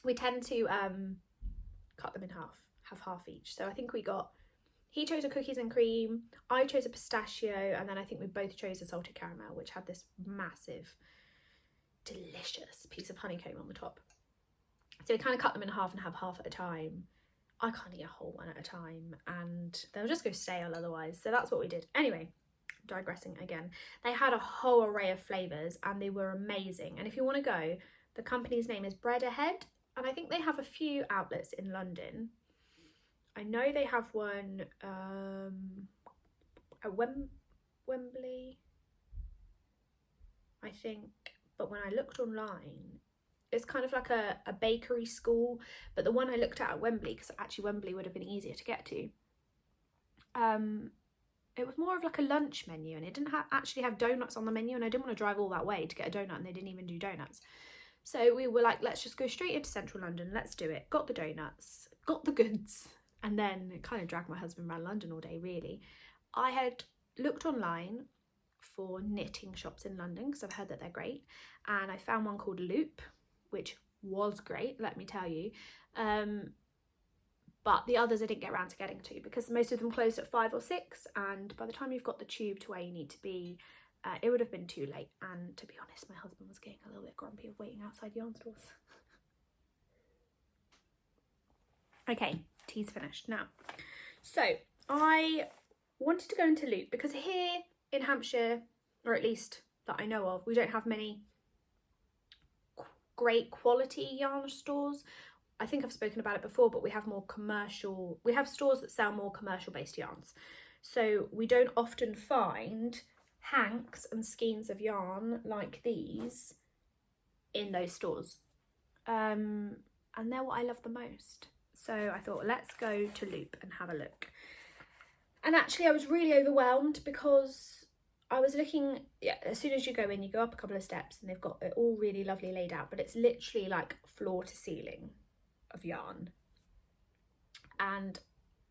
We tend to cut them in half, have half each. So I think he chose a cookies and cream, I chose a pistachio, and then I think we both chose a salted caramel, which had this massive, delicious piece of honeycomb on the top. So we kind of cut them in half and have half at a time. I can't eat a whole one at a time and they'll just go stale otherwise. So that's what we did. Anyway, digressing again. They had a whole array of flavours and they were amazing. And if you want to go, the company's name is Bread Ahead. And I think they have a few outlets in London. I know they have one at Wembley, I think. But when I looked online, it's kind of like a bakery school. But the one I looked at Wembley, because actually Wembley would have been easier to get to, it was more of like a lunch menu, and it didn't actually have donuts on the menu, and I didn't want to drive all that way to get a donut, and they didn't even do donuts. So we were like, let's just go straight into central London, let's do it. Got the donuts, got the goods, and then kind of dragged my husband around London all day, really. I had looked online for knitting shops in London because I've heard that they're great, and I found one called Loop, which was great, let me tell you. But the others I didn't get around to getting to because most of them closed at 5 or 6, and by the time you've got the tube to where you need to be, it would have been too late. And to be honest, my husband was getting a little bit grumpy of waiting outside yarn stores. Okay, tea's finished now. So I wanted to go into Loop because here in Hampshire, or at least that I know of, we don't have many great quality yarn stores. I think I've spoken about it before, but we have more commercial, we have stores that sell more commercial based yarns. So we don't often find hanks and skeins of yarn like these in those stores. And they're what I love the most. So I thought, let's go to Loop and have a look. And actually I was really overwhelmed because I was looking, yeah, as soon as you go in, you go up a couple of steps and they've got it all really lovely laid out, but it's literally like floor to ceiling of yarn, and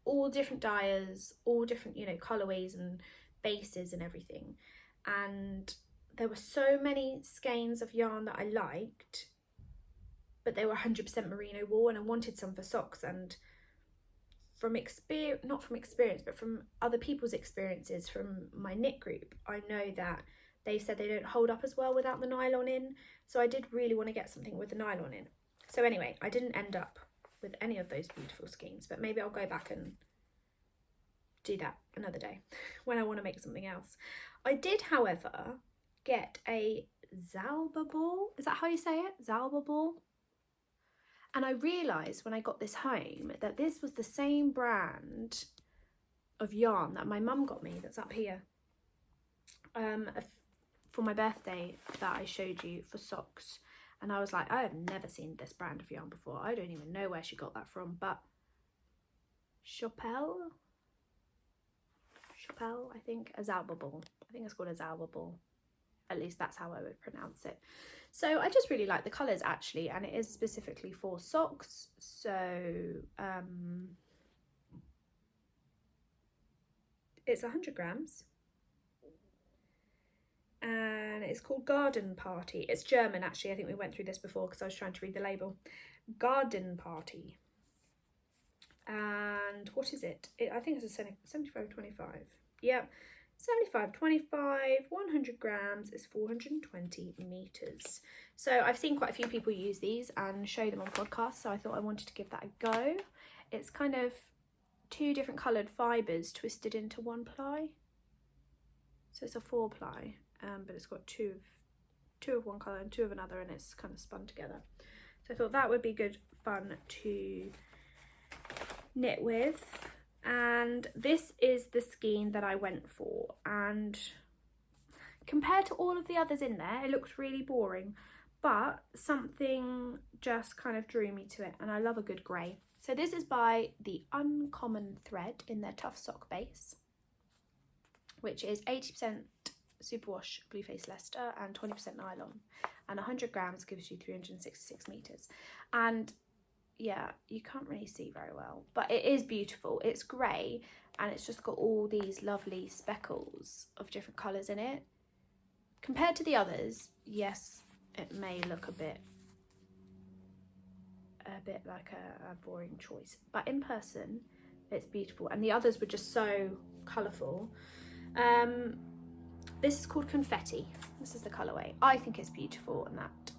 all different dyers, all different, you know, colorways and bases and everything. And there were so many skeins of yarn that I liked, but they were 100% merino wool, and I wanted some for socks. And from experience, not from experience, but from other people's experiences from my knit group, I know that they've said they don't hold up as well without the nylon in. So I did really want to get something with the nylon in. So anyway, I didn't end up with any of those beautiful skeins, but maybe I'll go back and do that another day when I want to make something else. I did, however, get a Zalba ball. Is that how you say it? Zalba ball? And I realised when I got this home that this was the same brand of yarn that my mum got me, that's up here, for my birthday, that I showed you for socks. And I was like, I have never seen this brand of yarn before. I don't even know where she got that from, but Chapelle, I think, a Zalba ball. I think it's called a Zalba ball. At least that's how I would pronounce it. So I just really like the colours actually, and it is specifically for socks. So it's 100 grams. And it's called Garden Party. It's German actually. I think we went through this before because I was trying to read the label. Garden Party. And what is it? I think it's a 75.25. Yep. 75.25, 100 grams is 420 meters. So I've seen quite a few people use these and show them on podcasts, so I thought I wanted to give that a go. It's kind of 2 different coloured fibres twisted into 1 ply. So it's a 4 ply, but it's got two of one colour and 2 of another, and it's kind of spun together. So I thought that would be good fun to knit with. And this is the skein that I went for, and compared to all of the others in there, it looks really boring, but something just kind of drew me to it, and I love a good grey. So this is by the Uncommon Thread in their Tough Sock base, which is 80% superwash Blueface Leicester and 20% nylon, and 100 grams gives you 366 meters. And yeah, you can't really see very well, but it is beautiful. It's grey, and it's just got all these lovely speckles of different colours in it. Compared to the others, yes, it may look a bit like a boring choice, but in person it's beautiful, and the others were just so colourful. This is called Confetti. This is the colourway. I think it's beautiful, and that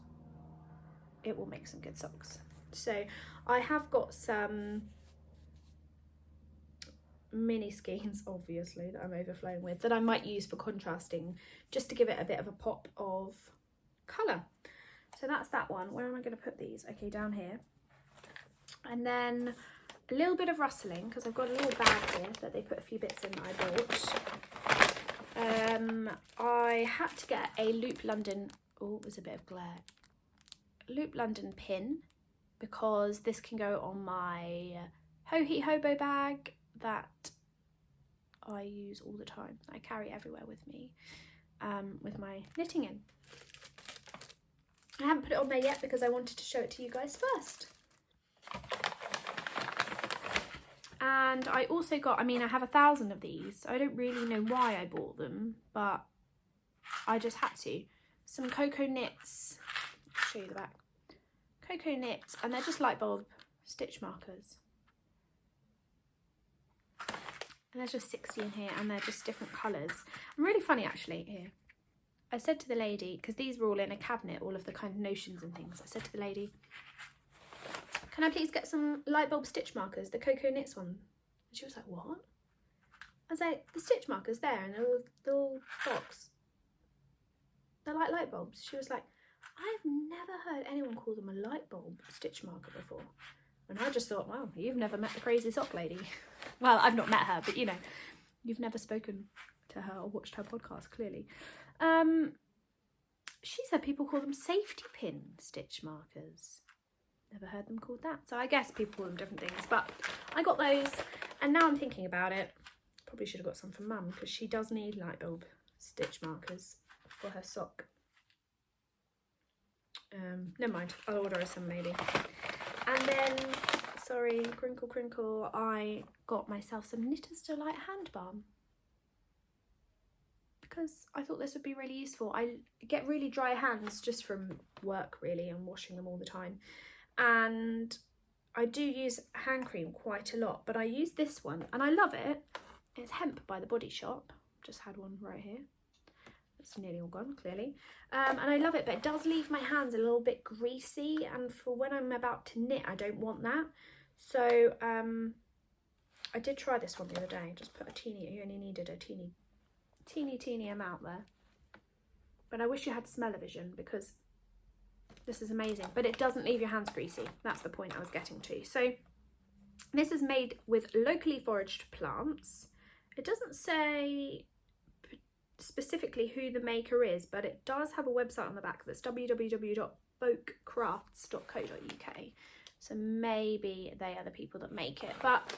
it will make some good socks. So I have got some mini skeins, obviously, that I'm overflowing with, that I might use for contrasting, just to give it a bit of a pop of colour. So that's that one. Where am I going to put these? Okay, down here. And then a little bit of rustling, because I've got a little bag here that they put a few bits in that I bought. I had to get a Loop London, oh, there's a bit of glare, Loop London pin, because this can go on my Ho-He Hobo bag that I use all the time. I carry everywhere with me, with my knitting in. I haven't put it on there yet because I wanted to show it to you guys first. And I also got, I mean, I have 1,000 of these, so I don't really know why I bought them, but I just had to. Some Cocoa Knits, I'll show you the back. Cocoa Knits, and they're just light bulb stitch markers. And there's just 60 in here, and they're just different colours. And really funny, actually, here. I said to the lady, because these were all in a cabinet, all of the kind of notions and things, I said to the lady, can I please get some light bulb stitch markers, the Cocoa Knits one? And she was like, what? I was like, the stitch markers there in the little box, they're like light bulbs. She was like, I've never heard anyone call them a light bulb stitch marker before. And I just thought, wow, you've never met the crazy sock lady. Well, I've not met her, but you know, you've never spoken to her or watched her podcast, clearly. She said people call them safety pin stitch markers. Never heard them called that. So I guess people call them different things, but I got those, and now I'm thinking about it, probably should have got some for Mum, because she does need light bulb stitch markers for her sock. Never mind, I'll order her some maybe. And then, sorry, crinkle crinkle, I got myself some Knitter's Delight hand balm, because I thought this would be really useful. I get really dry hands just from work, really, and washing them all the time. And I do use hand cream quite a lot, but I use this one and I love it. It's hemp by the Body Shop. Just had one right here. It's nearly all gone, clearly. And I love it, but it does leave my hands a little bit greasy, and for when I'm about to knit, I don't want that. So I did try this one the other day. Just put a teeny, you only needed a teeny amount there. But I wish you had smell-o-vision, because this is amazing, but it doesn't leave your hands greasy. That's the point I was getting to. So this is made with locally foraged plants. It doesn't say specifically who the maker is, but it does have a website on the back that's www.folkcrafts.co.uk. So maybe they are the people that make it. But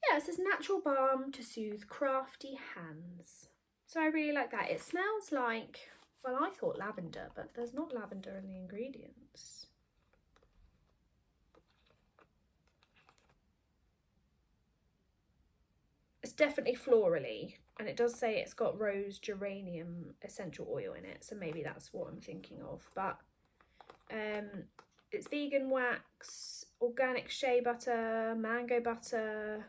yeah, it says natural balm to soothe crafty hands. So I really like that. It smells like, well, I thought lavender, but there's not lavender in the ingredients. It's definitely florally, and it does say it's got rose geranium essential oil in it, so maybe that's what I'm thinking of. But it's vegan wax, organic shea butter, mango butter,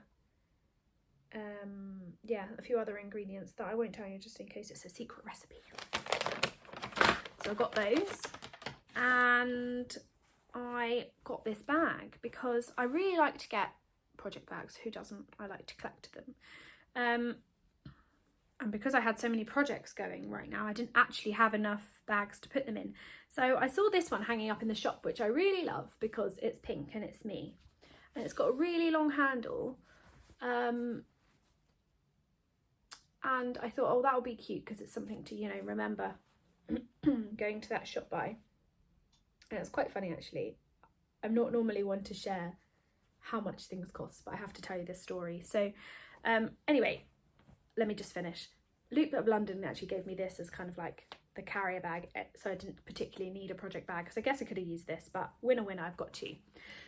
yeah, a few other ingredients that I won't tell you just in case it's a secret recipe. So I got those, and I got this bag because I really like to get project bags. Who doesn't? I like to collect them. And because I had so many projects going right now, I didn't actually have enough bags to put them in. So I saw this one hanging up in the shop, which I really love because it's pink and it's me. And it's got a really long handle. And I thought, oh, that'll be cute because it's something to, you know, remember going to that shop by. And it's quite funny, actually. I'm not normally one to share how much things cost, but I have to tell you this story. So anyway, let me just finish. Loop of London actually gave me this as kind of like the carrier bag, so I didn't particularly need a project bag because I guess I could have used this, but winner, I've got two.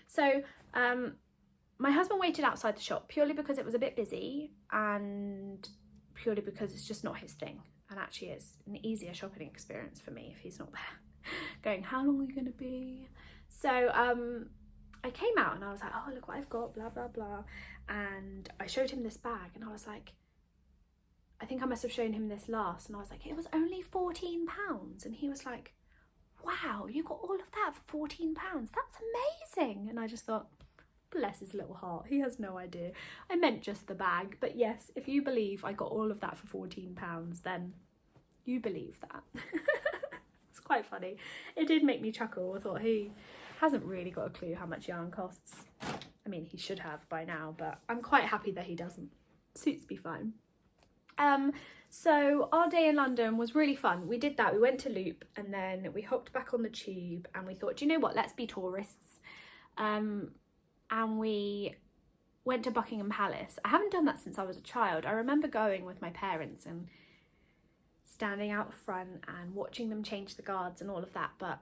So my husband waited outside the shop purely because it was a bit busy and purely because it's just not his thing. And actually it's an easier shopping experience for me if he's not there going, how long are you going to be? So I came out and I was like, oh, look what I've got, blah, blah, blah. And I showed him this bag and I was like, I think I must have shown him this last, and I was like, it was only £14. And he was like, wow, you got all of that for £14? That's amazing. And I just thought, bless his little heart, he has no idea. I meant just the bag, but yes, if you believe I got all of that for £14, then you believe that. It's quite funny. It did make me chuckle. I thought, he hasn't really got a clue how much yarn costs. I mean, he should have by now, but I'm quite happy that he doesn't. Suits me fine. So our day in London was really fun. We did that. We went to Loop and then we hopped back on the tube and we thought, do you know what? Let's be tourists. And we went to Buckingham Palace. I haven't done that since I was a child. I remember going with my parents and standing out front and watching them change the guards and all of that, but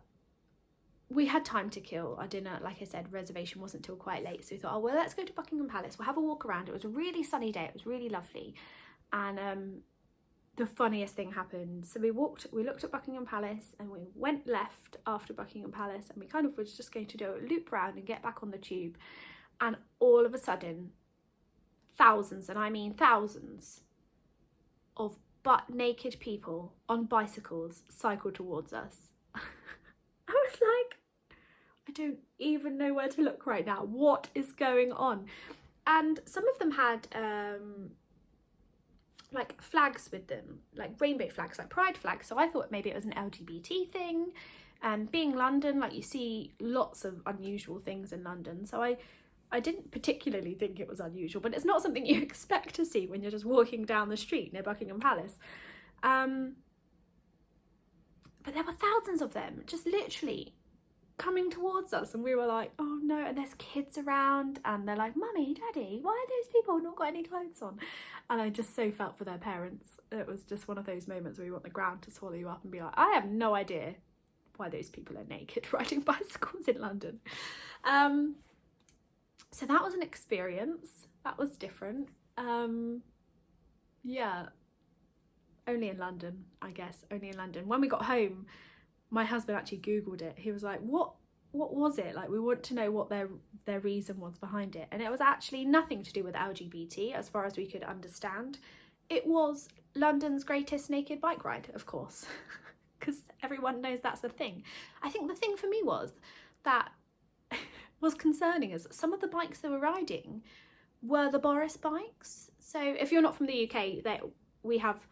we had time to kill. Our dinner, like I said, reservation wasn't till quite late, so we thought, oh well, let's go to Buckingham Palace, we'll have a walk around. It was a really sunny day, it was really lovely. And the funniest thing happened. So we looked at Buckingham Palace and we went left after Buckingham Palace, and we kind of was just going to do a loop round and get back on the tube, and all of a sudden thousands, and I mean thousands, of butt naked people on bicycles cycled towards us. I was like, I don't even know where to look right now. What is going on? And some of them had like flags with them, like rainbow flags, like pride flags. So I thought maybe it was an LGBT thing. And being London, like you see lots of unusual things in London. So I didn't particularly think it was unusual, but it's not something you expect to see when you're just walking down the street near Buckingham Palace. But there were thousands of them just literally coming towards us, and we were like, oh no. And there's kids around and they're like, mummy, daddy, why are those people not got any clothes on? And I just so felt for their parents. It was just one of those moments where you want the ground to swallow you up and be like, I have no idea why those people are naked riding bicycles in London. So that was an experience. That was different. Yeah, only in London, I guess, only in London. When we got home, my husband actually Googled it. He was like, what was it? Like, we want to know what their reason was behind it. And it was actually nothing to do with LGBT, as far as we could understand. It was London's greatest naked bike ride, of course, because everyone knows that's the thing. I think the thing for me was that was concerning is some of the bikes they were riding were the Boris bikes. So if you're not from the UK, we have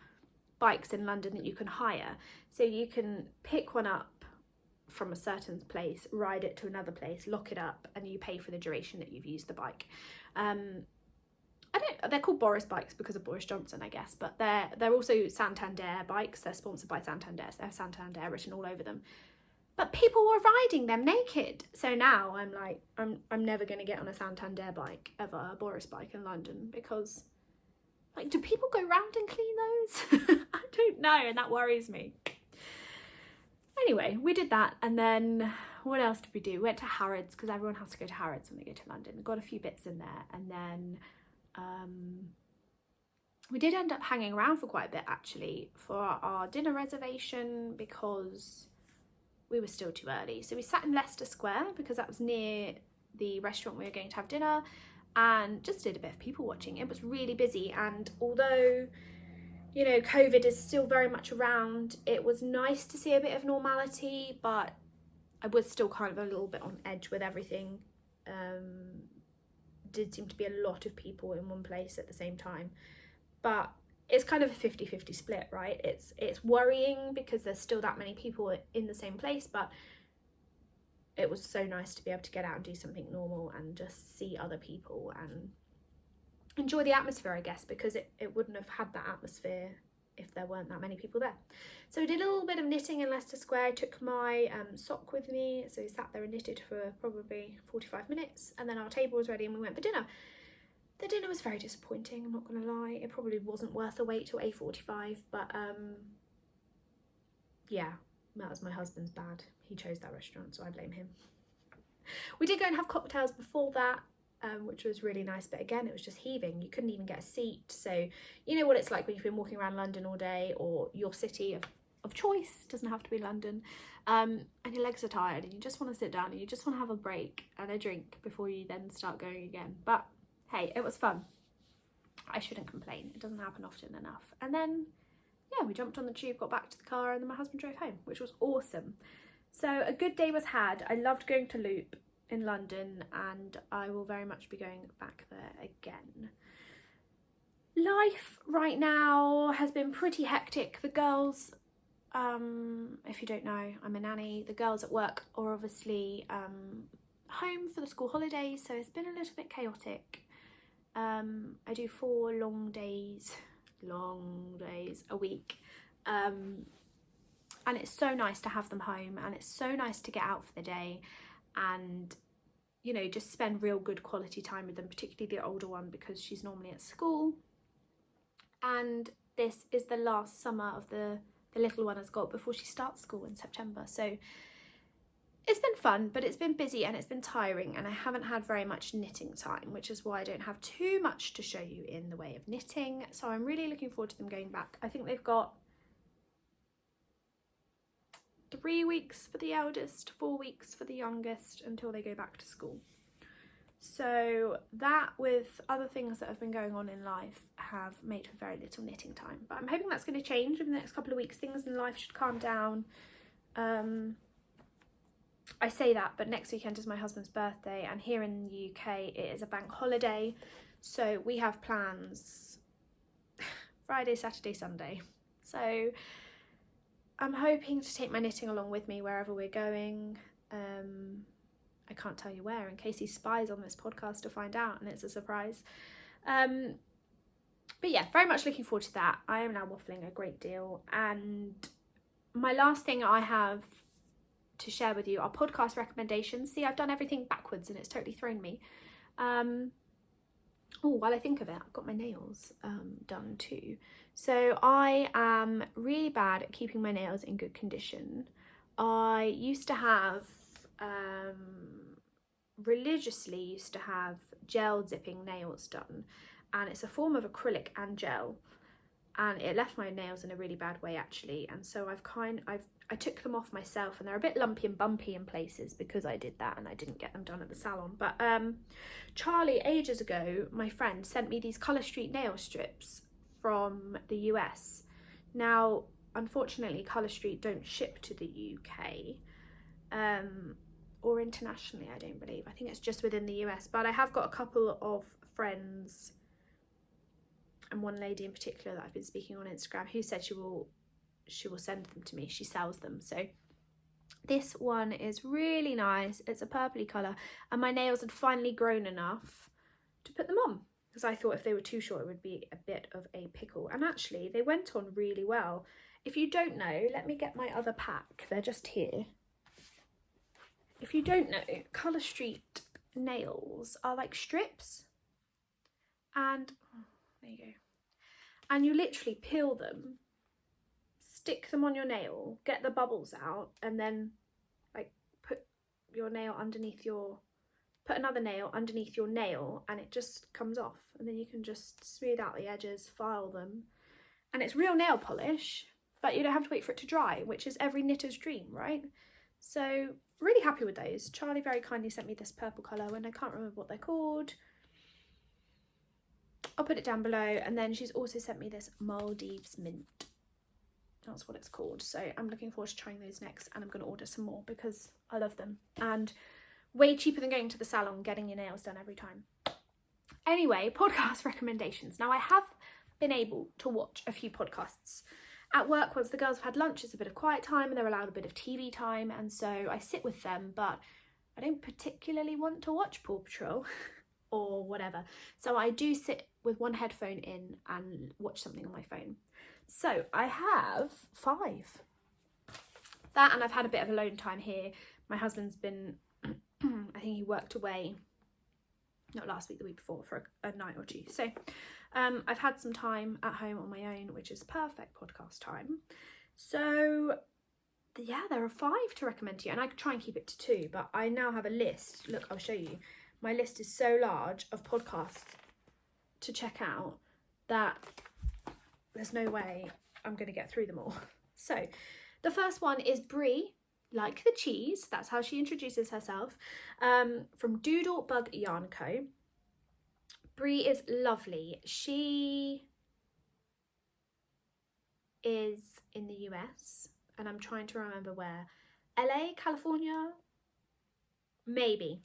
bikes in London that you can hire. So you can pick one up from a certain place, ride it to another place, lock it up, and you pay for the duration that you've used the bike. They're called Boris bikes because of Boris Johnson, I guess, but they're also Santander bikes. They're sponsored by Santander, so they have Santander written all over them. But people were riding them naked. So now I'm like, I'm never going to get on a Santander bike ever, a Boris bike in London, because like, do people go round and clean those? I don't know, and that worries me. Anyway, we did that, and then what else did we do? We went to Harrods, because everyone has to go to Harrods when they go to London. Got a few bits in there, and then we did end up hanging around for quite a bit, actually, for our dinner reservation, because we were still too early. So we sat in Leicester Square because that was near the restaurant we were going to have dinner, and just did a bit of people watching. It was really busy, and although, you know, COVID is still very much around, it was nice to see a bit of normality, but I was still kind of a little bit on edge with everything. Did seem to be a lot of people in one place at the same time, but it's kind of a 50-50 split, right? It's worrying because there's still that many people in the same place, but it was so nice to be able to get out and do something normal and just see other people and enjoy the atmosphere, I guess, because it wouldn't have had that atmosphere if there weren't that many people there. So we did a little bit of knitting in Leicester Square. I took my sock with me, so we sat there and knitted for probably 45 minutes, and then our table was ready and we went for dinner. The dinner was very disappointing, I'm not gonna lie. It probably wasn't worth the wait till 8:45, but yeah, that was my husband's bad. He chose that restaurant, so I blame him. We did go and have cocktails before that, which was really nice, but again, it was just heaving. You couldn't even get a seat. So you know what it's like when you've been walking around London all day, or your city of choice, doesn't have to be London, and your legs are tired and you just want to sit down and you just want to have a break and a drink before you then start going again. But hey, it was fun. I shouldn't complain. It doesn't happen often enough. And then, yeah, we jumped on the tube, got back to the car, and then my husband drove home, which was awesome. So a good day was had. I loved going to Loop in London, and I will very much be going back there again. Life right now has been pretty hectic. The girls, if you don't know, I'm a nanny. The girls at work are obviously home for the school holidays, so it's been a little bit chaotic. I do 4 long days a week, and it's so nice to have them home, and it's so nice to get out for the day and, you know, just spend real good quality time with them, particularly the older one because she's normally at school. And this is the last summer of the little one has got before she starts school in September. So it's been fun, but it's been busy and it's been tiring, and I haven't had very much knitting time, which is why I don't have too much to show you in the way of knitting. So I'm really looking forward to them going back. I think they've got 3 weeks for the eldest, 4 weeks for the youngest until they go back to school. So that, with other things that have been going on in life, have made for very little knitting time. But I'm hoping that's going to change in the next couple of weeks. Things in life should calm down. I say that, but next weekend is my husband's birthday, and here in the UK it is a bank holiday. So we have plans Friday, Saturday, Sunday. So I'm hoping to take my knitting along with me wherever we're going. I can't tell you where in case he spies on this podcast to find out and it's a surprise. But yeah, very much looking forward to that. I am now waffling a great deal. And my last thing I have to share with you are podcast recommendations. See, I've done everything backwards and it's totally thrown me. Oh, while I think of it, I've got my nails done too. So I am really bad at keeping my nails in good condition. I used to have, religiously used to have gel dipping nails done, and it's a form of acrylic and gel, and it left my nails in a really bad way actually. And so I took them off myself, and they're a bit lumpy and bumpy in places because I did that and I didn't get them done at the salon. But Charlie, ages ago, my friend, sent me these Colour Street nail strips from the US. Now, unfortunately, Colour Street don't ship to the UK or internationally, I don't believe. I think it's just within the US. But I have got a couple of friends, and one lady in particular that I've been speaking on Instagram, who said she will send them to me. She sells them. So this one is really nice. It's a purpley colour, and my nails had finally grown enough to put them on, because I thought if they were too short it would be a bit of a pickle. And actually they went on really well. If you don't know, let me get my other pack. They're just here. If you don't know, Colour Street nails are like strips, and there you go. And you literally peel them, stick them on your nail, get the bubbles out, and then like put your nail underneath your, put another nail underneath your nail, and it just comes off. And then you can just smooth out the edges, file them, and it's real nail polish, but you don't have to wait for it to dry, which is every knitter's dream, right? So really happy with those. Charlie very kindly sent me this purple colour, and I can't remember what they're called. I'll put it down below. And then she's also sent me this Maldives mint. That's what it's called. So I'm looking forward to trying those next, and I'm going to order some more because I love them. And way cheaper than going to the salon, getting your nails done every time. Anyway, podcast recommendations. Now, I have been able to watch a few podcasts at work. Once the girls have had lunch, it's a bit of quiet time and they're allowed a bit of TV time, and so I sit with them, but I don't particularly want to watch Paw Patrol or whatever. So I do sit with one headphone in and watch something on my phone. So I have 5. That, and I've had a bit of alone time here. My husband's been, I think he worked away, not last week, the week before, for a night or two. So I've had some time at home on my own, which is perfect podcast time. So yeah, there are 5 to recommend to you, and I could try and keep it to 2, but I now have a list. Look, I'll show you. My list is so large of podcasts to check out that there's no way I'm going to get through them all. So the first one is Brie, like the cheese. That's how she introduces herself, from Doodle Bug Yarn Co. Brie is lovely. She is in the US, and I'm trying to remember where. LA, California? Maybe.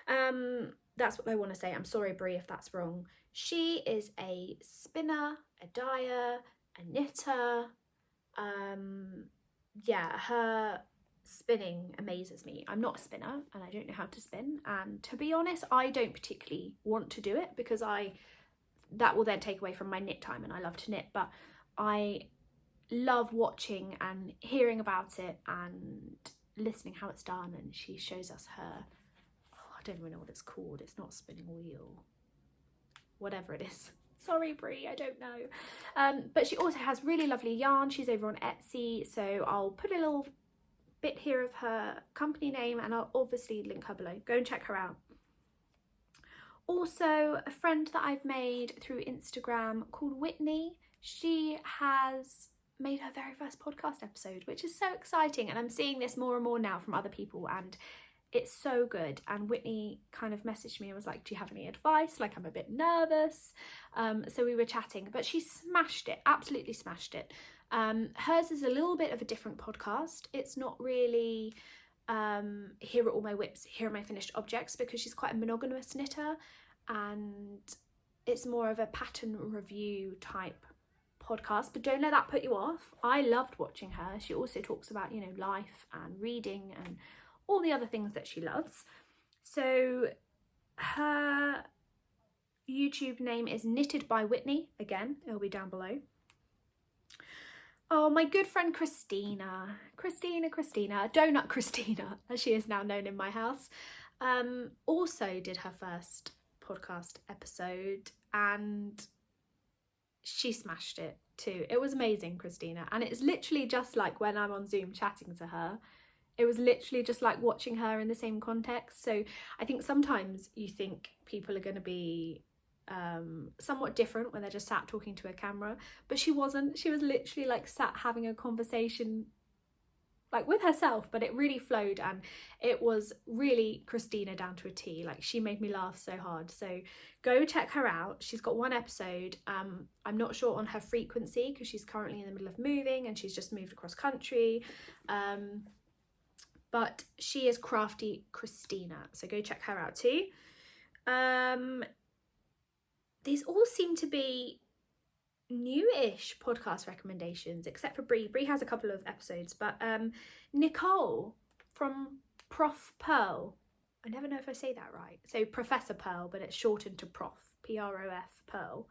That's what I want to say. I'm sorry, Brie, if that's wrong. She is a spinner, a dyer, a knitter. Yeah, her spinning amazes me. I'm not a spinner and I don't know how to spin, and to be honest, I don't particularly want to do it because that will then take away from my knit time, and I love to knit, but I love watching and hearing about it and listening how it's done. And she shows us her, I don't even know what it's called, it's not a spinning wheel, whatever it is. Sorry, Brie, I don't know. But she also has really lovely yarn. She's over on Etsy, so I'll put a little bit here of her company name, and I'll obviously link her below. Go and check her out. Also, a friend that I've made through Instagram called Whitney. She has made her very first podcast episode, which is so exciting, and I'm seeing this more and more now from other people, and it's so good. And Whitney kind of messaged me and was like, do you have any advice? Like, I'm a bit nervous. So we were chatting, but she smashed it, absolutely smashed it. Hers is a little bit of a different podcast. It's not really here are all my whips, here are my finished objects, because she's quite a monogamous knitter, and it's more of a pattern review type podcast. But don't let that put you off. I loved watching her. She also talks about, you know, life and reading and all the other things that she loves. So her YouTube name is Knitted by Whitney. Again, it'll be down below. Oh, my good friend Christina, Donut Christina, as she is now known in my house, also did her first podcast episode, and she smashed it too. It was amazing, Christina, and it's literally just like when I'm on Zoom chatting to her. It was literally just like watching her in the same context. So I think sometimes you think people are going to be somewhat different when they're just sat talking to a camera, but she wasn't. She was literally like sat having a conversation like with herself, but it really flowed, and it was really Christina down to a T. Like, she made me laugh so hard. So go check her out. She's got one episode. I'm not sure on her frequency because she's currently in the middle of moving and she's just moved across country. But she is Crafty Christina, so go check her out too. These all seem to be new-ish podcast recommendations, except for Brie. Brie has a couple of episodes, but Nicole from Prof Pearl. I never know if I say that right. So Professor Pearl, but it's shortened to Prof, P-R-O-F, Pearl.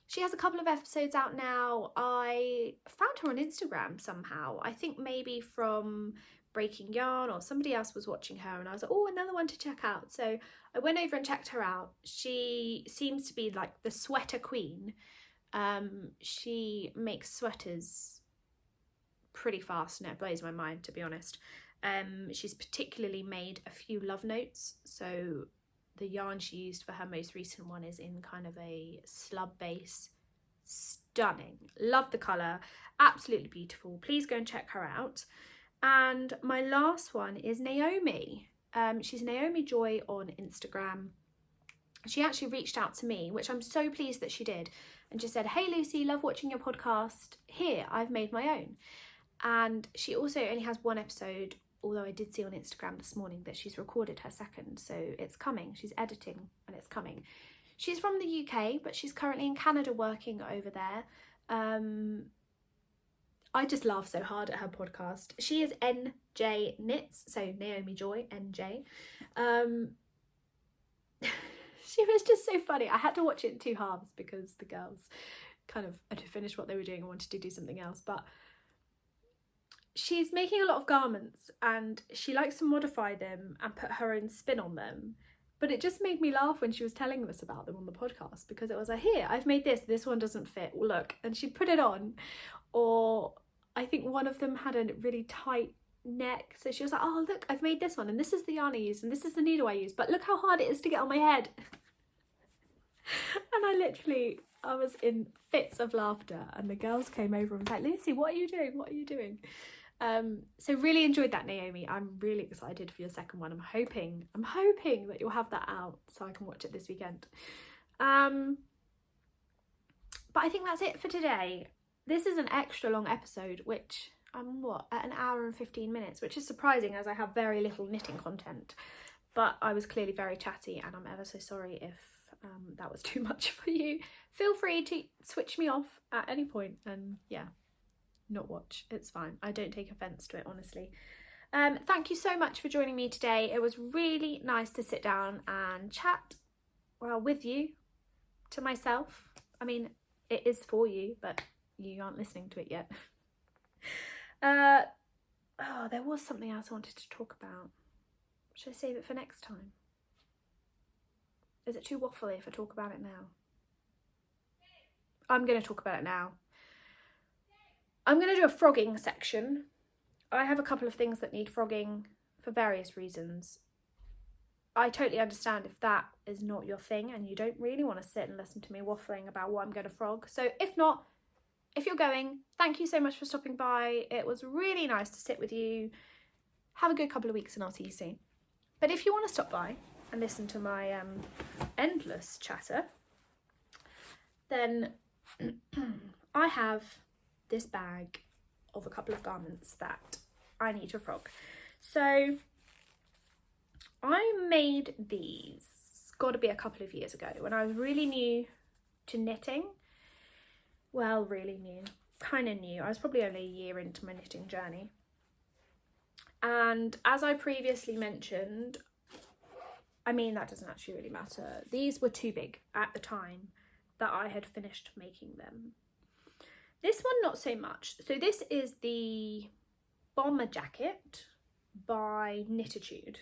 She has a couple of episodes out now. I found her on Instagram somehow. I think maybe from Breaking Yarn, or somebody else was watching her, and I was like, oh, another one to check out. So I went over and checked her out. She seems to be like the sweater queen. She makes sweaters pretty fast, and it blows my mind, to be honest. She's particularly made a few love notes. So the yarn she used for her most recent one is in kind of a slub base. Stunning. Love the colour. Absolutely beautiful. Please go and check her out. And my last one is Naomi. She's Naomi Joy on Instagram. she actually reached out to me, which I'm so pleased that she did, and just said, "Hey Lucy, love watching your podcast. Here, I've made my own." And she also only has one episode, although I did see on Instagram this morning that she's recorded her second, so it's coming. She's editing and it's coming. She's from the UK, but she's currently in Canada working over there. I just laugh so hard at her podcast. She is NJ Knits, so Naomi Joy, NJ. She was just so funny. I had to watch it in 2 halves because the girls kind of had finished what they were doing and wanted to do something else. But she's making a lot of garments and she likes to modify them and put her own spin on them. But it just made me laugh when she was telling us about them on the podcast, because it was like, here, I've made this one doesn't fit, look. And she'd put it on. Or I think one of them had a really tight neck, so she was like, oh look, I've made this one, and this is the yarn I use, and this is the needle I use, but look how hard it is to get on my head. And I was in fits of laughter, and the girls came over and was like, Lucy, what are you doing? So really enjoyed that, Naomi. I'm really excited for your second one. I'm hoping that you'll have that out so I can watch it this weekend. But I think that's it for today. This is an extra long episode, which I'm at an hour and 15 minutes, which is surprising as I have very little knitting content. But I was clearly very chatty, and I'm ever so sorry if that was too much for you. Feel free to switch me off at any point and not watch. It's fine. I don't take offence to it, honestly. Thank you so much for joining me today. It was really nice to sit down and chat, well, with you, to myself. I mean, it is for you, but you aren't listening to it yet. There was something else I wanted to talk about. Should I save it for next time? Is it too waffly if I talk about it now? I'm going to talk about it now. I'm going to do a frogging section. I have a couple of things that need frogging for various reasons. I totally understand if that is not your thing and you don't really want to sit and listen to me waffling about what I'm going to frog. So if not, if you're going, thank you so much for stopping by. It was really nice to sit with you. Have a good couple of weeks and I'll see you soon. But if you want to stop by and listen to my endless chatter, then I have this bag of a couple of garments that I need to frog. So I made these, got to be a couple of years ago, when I was really new to knitting. Well, really new, kind of new. I was probably only a year into my knitting journey. And as I previously mentioned, I mean, that doesn't actually really matter. These were too big at the time that I had finished making them. This one, not so much. So this is the Bomber Jacket by Knititude.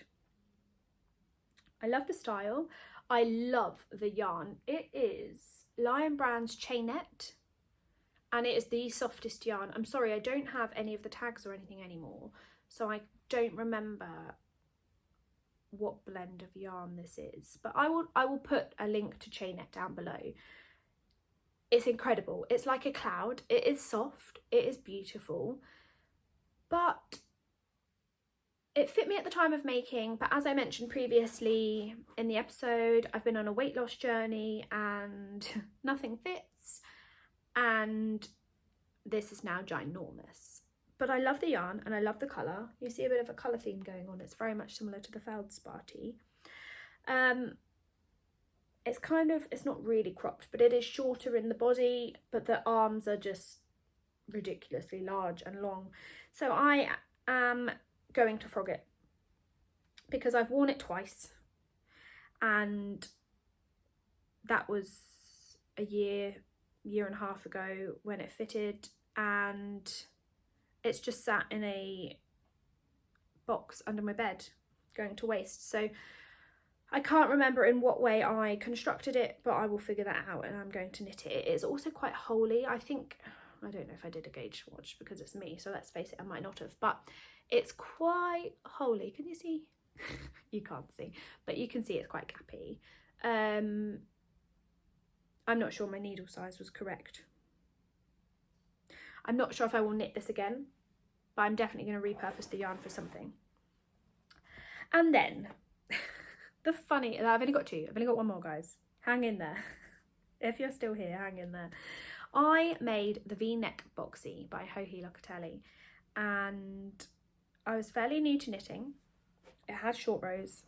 I love the style. I love the yarn. It is Lion Brand's Jeanette, and it is the softest yarn. I'm sorry, I don't have any of the tags or anything anymore, so I don't remember what blend of yarn this is, but I will put a link to Jeanette down below. It's incredible. It's like a cloud. It is soft. It is beautiful. But it fit me at the time of making. But as I mentioned previously in the episode, I've been on a weight loss journey and nothing fits. And this is now ginormous. But I love the yarn and I love the colour. You see a bit of a colour theme going on. It's very much similar to the Feldspar tee. It's not really cropped, but it is shorter in the body, but the arms are just ridiculously large and long. So I am going to frog it because I've worn it twice, and that was a year and a half ago when it fitted, and it's just sat in a box under my bed going to waste. So I can't remember in what way I constructed it, but I will figure that out and I'm going to knit it. It is also quite holey. I don't know if I did a gauge swatch because it's me, so let's face it, I might not have, but it's quite holey. Can you see? You can't see, but you can see it's quite gappy. I'm not sure my needle size was correct. I'm not sure if I will knit this again, but I'm definitely going to repurpose the yarn for something. And then I've only got two. I've only got one more, guys. Hang in there. If you're still here, hang in there. I made the V-neck boxy by Hohi Locatelli, and I was fairly new to knitting. It had short rows.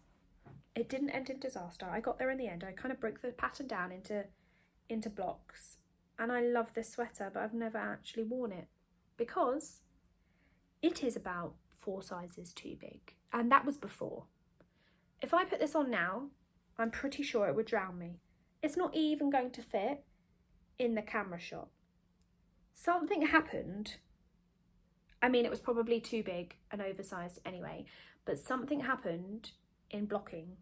It didn't end in disaster. I got there in the end. I kind of broke the pattern down into blocks, and I love this sweater, but I've never actually worn it because it is about 4 sizes too big, and that was before. If I put this on now, I'm pretty sure it would drown me. It's not even going to fit in the camera shot. Something happened. I mean, it was probably too big and oversized anyway, but something happened in blocking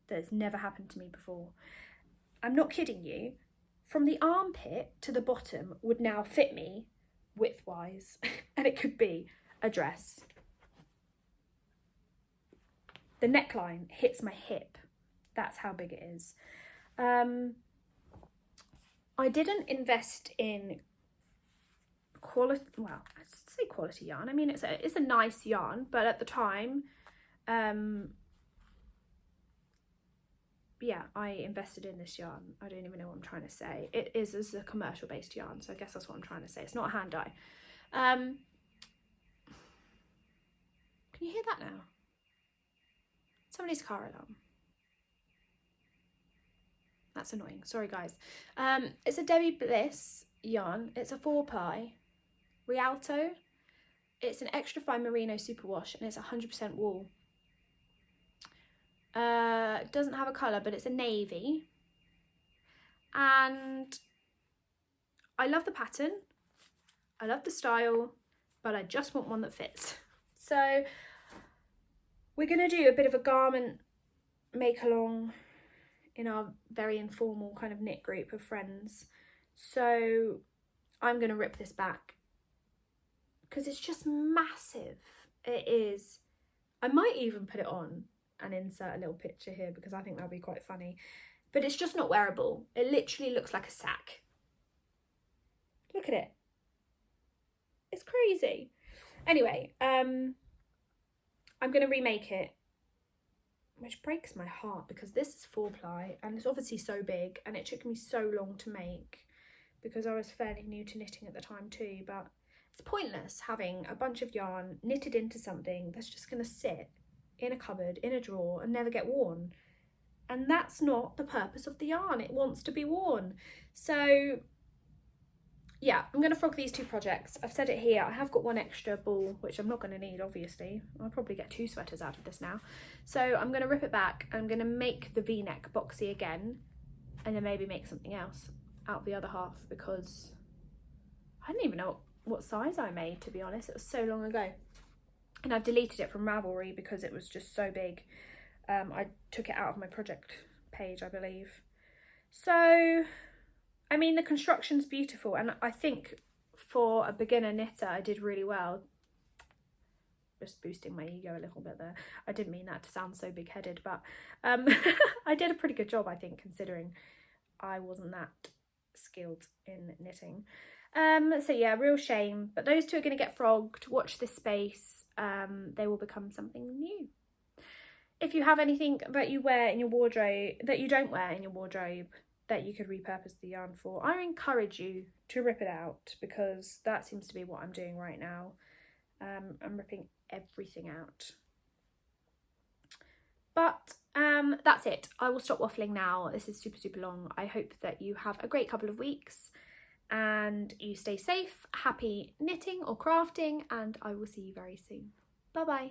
that has never happened to me before. I'm not kidding you. From the armpit to the bottom would now fit me width-wise, and it could be a dress. The neckline hits my hip. That's how big it is. I didn't invest in quality, well, I'd say quality yarn. I mean, it's a nice yarn, but at the time, yeah, I invested in this yarn. I don't even know what I'm trying to say. It is a commercial based yarn, so I guess that's what I'm trying to say. It's not a hand dye. Can you hear that now? Somebody's car alarm. That's annoying. Sorry, guys. It's a Debbie Bliss yarn. It's a 4-ply Rialto. It's an extra fine merino superwash, and it's 100% wool. It doesn't have a colour, but it's a navy. And I love the pattern. I love the style, but I just want one that fits. So we're going to do a bit of a garment make along in our very informal kind of knit group of friends. So I'm going to rip this back because it's just massive. It is. I might even put it on and insert a little picture here because I think that'll be quite funny. But it's just not wearable. It literally looks like a sack. Look at it. It's crazy. Anyway, I'm going to remake it, which breaks my heart because this is 4-ply and it's obviously so big, and it took me so long to make because I was fairly new to knitting at the time too. But it's pointless having a bunch of yarn knitted into something that's just going to sit in a cupboard, in a drawer, and never get worn. And that's not the purpose of the yarn. It wants to be worn. So yeah, I'm going to frog these 2 projects. I've said it here. I have got 1 extra ball, which I'm not going to need, obviously. I'll probably get 2 sweaters out of this now. So I'm going to rip it back. I'm going to make the V-neck boxy again, and then maybe make something else out the other half, because I didn't even know what size I made, to be honest. It was so long ago. And I've deleted it from Ravelry because it was just so big. I took it out of my project page, I believe. So I mean, the construction's beautiful, and I think for a beginner knitter I did really well. Just boosting my ego a little bit there. I didn't mean that to sound so big-headed, but I did a pretty good job, I think, considering I wasn't that skilled in knitting. So yeah, real shame, but those 2 are going to get frogged. Watch this space. They will become something new. If you have anything that you wear in your wardrobe that you don't wear in your wardrobe that you could repurpose the yarn for, I encourage you to rip it out, because that seems to be what I'm doing right now. I'm ripping everything out. But that's it. I will stop waffling now. This is super long. I hope that you have a great couple of weeks and you stay safe, happy knitting or crafting, and I will see you very soon. Bye bye.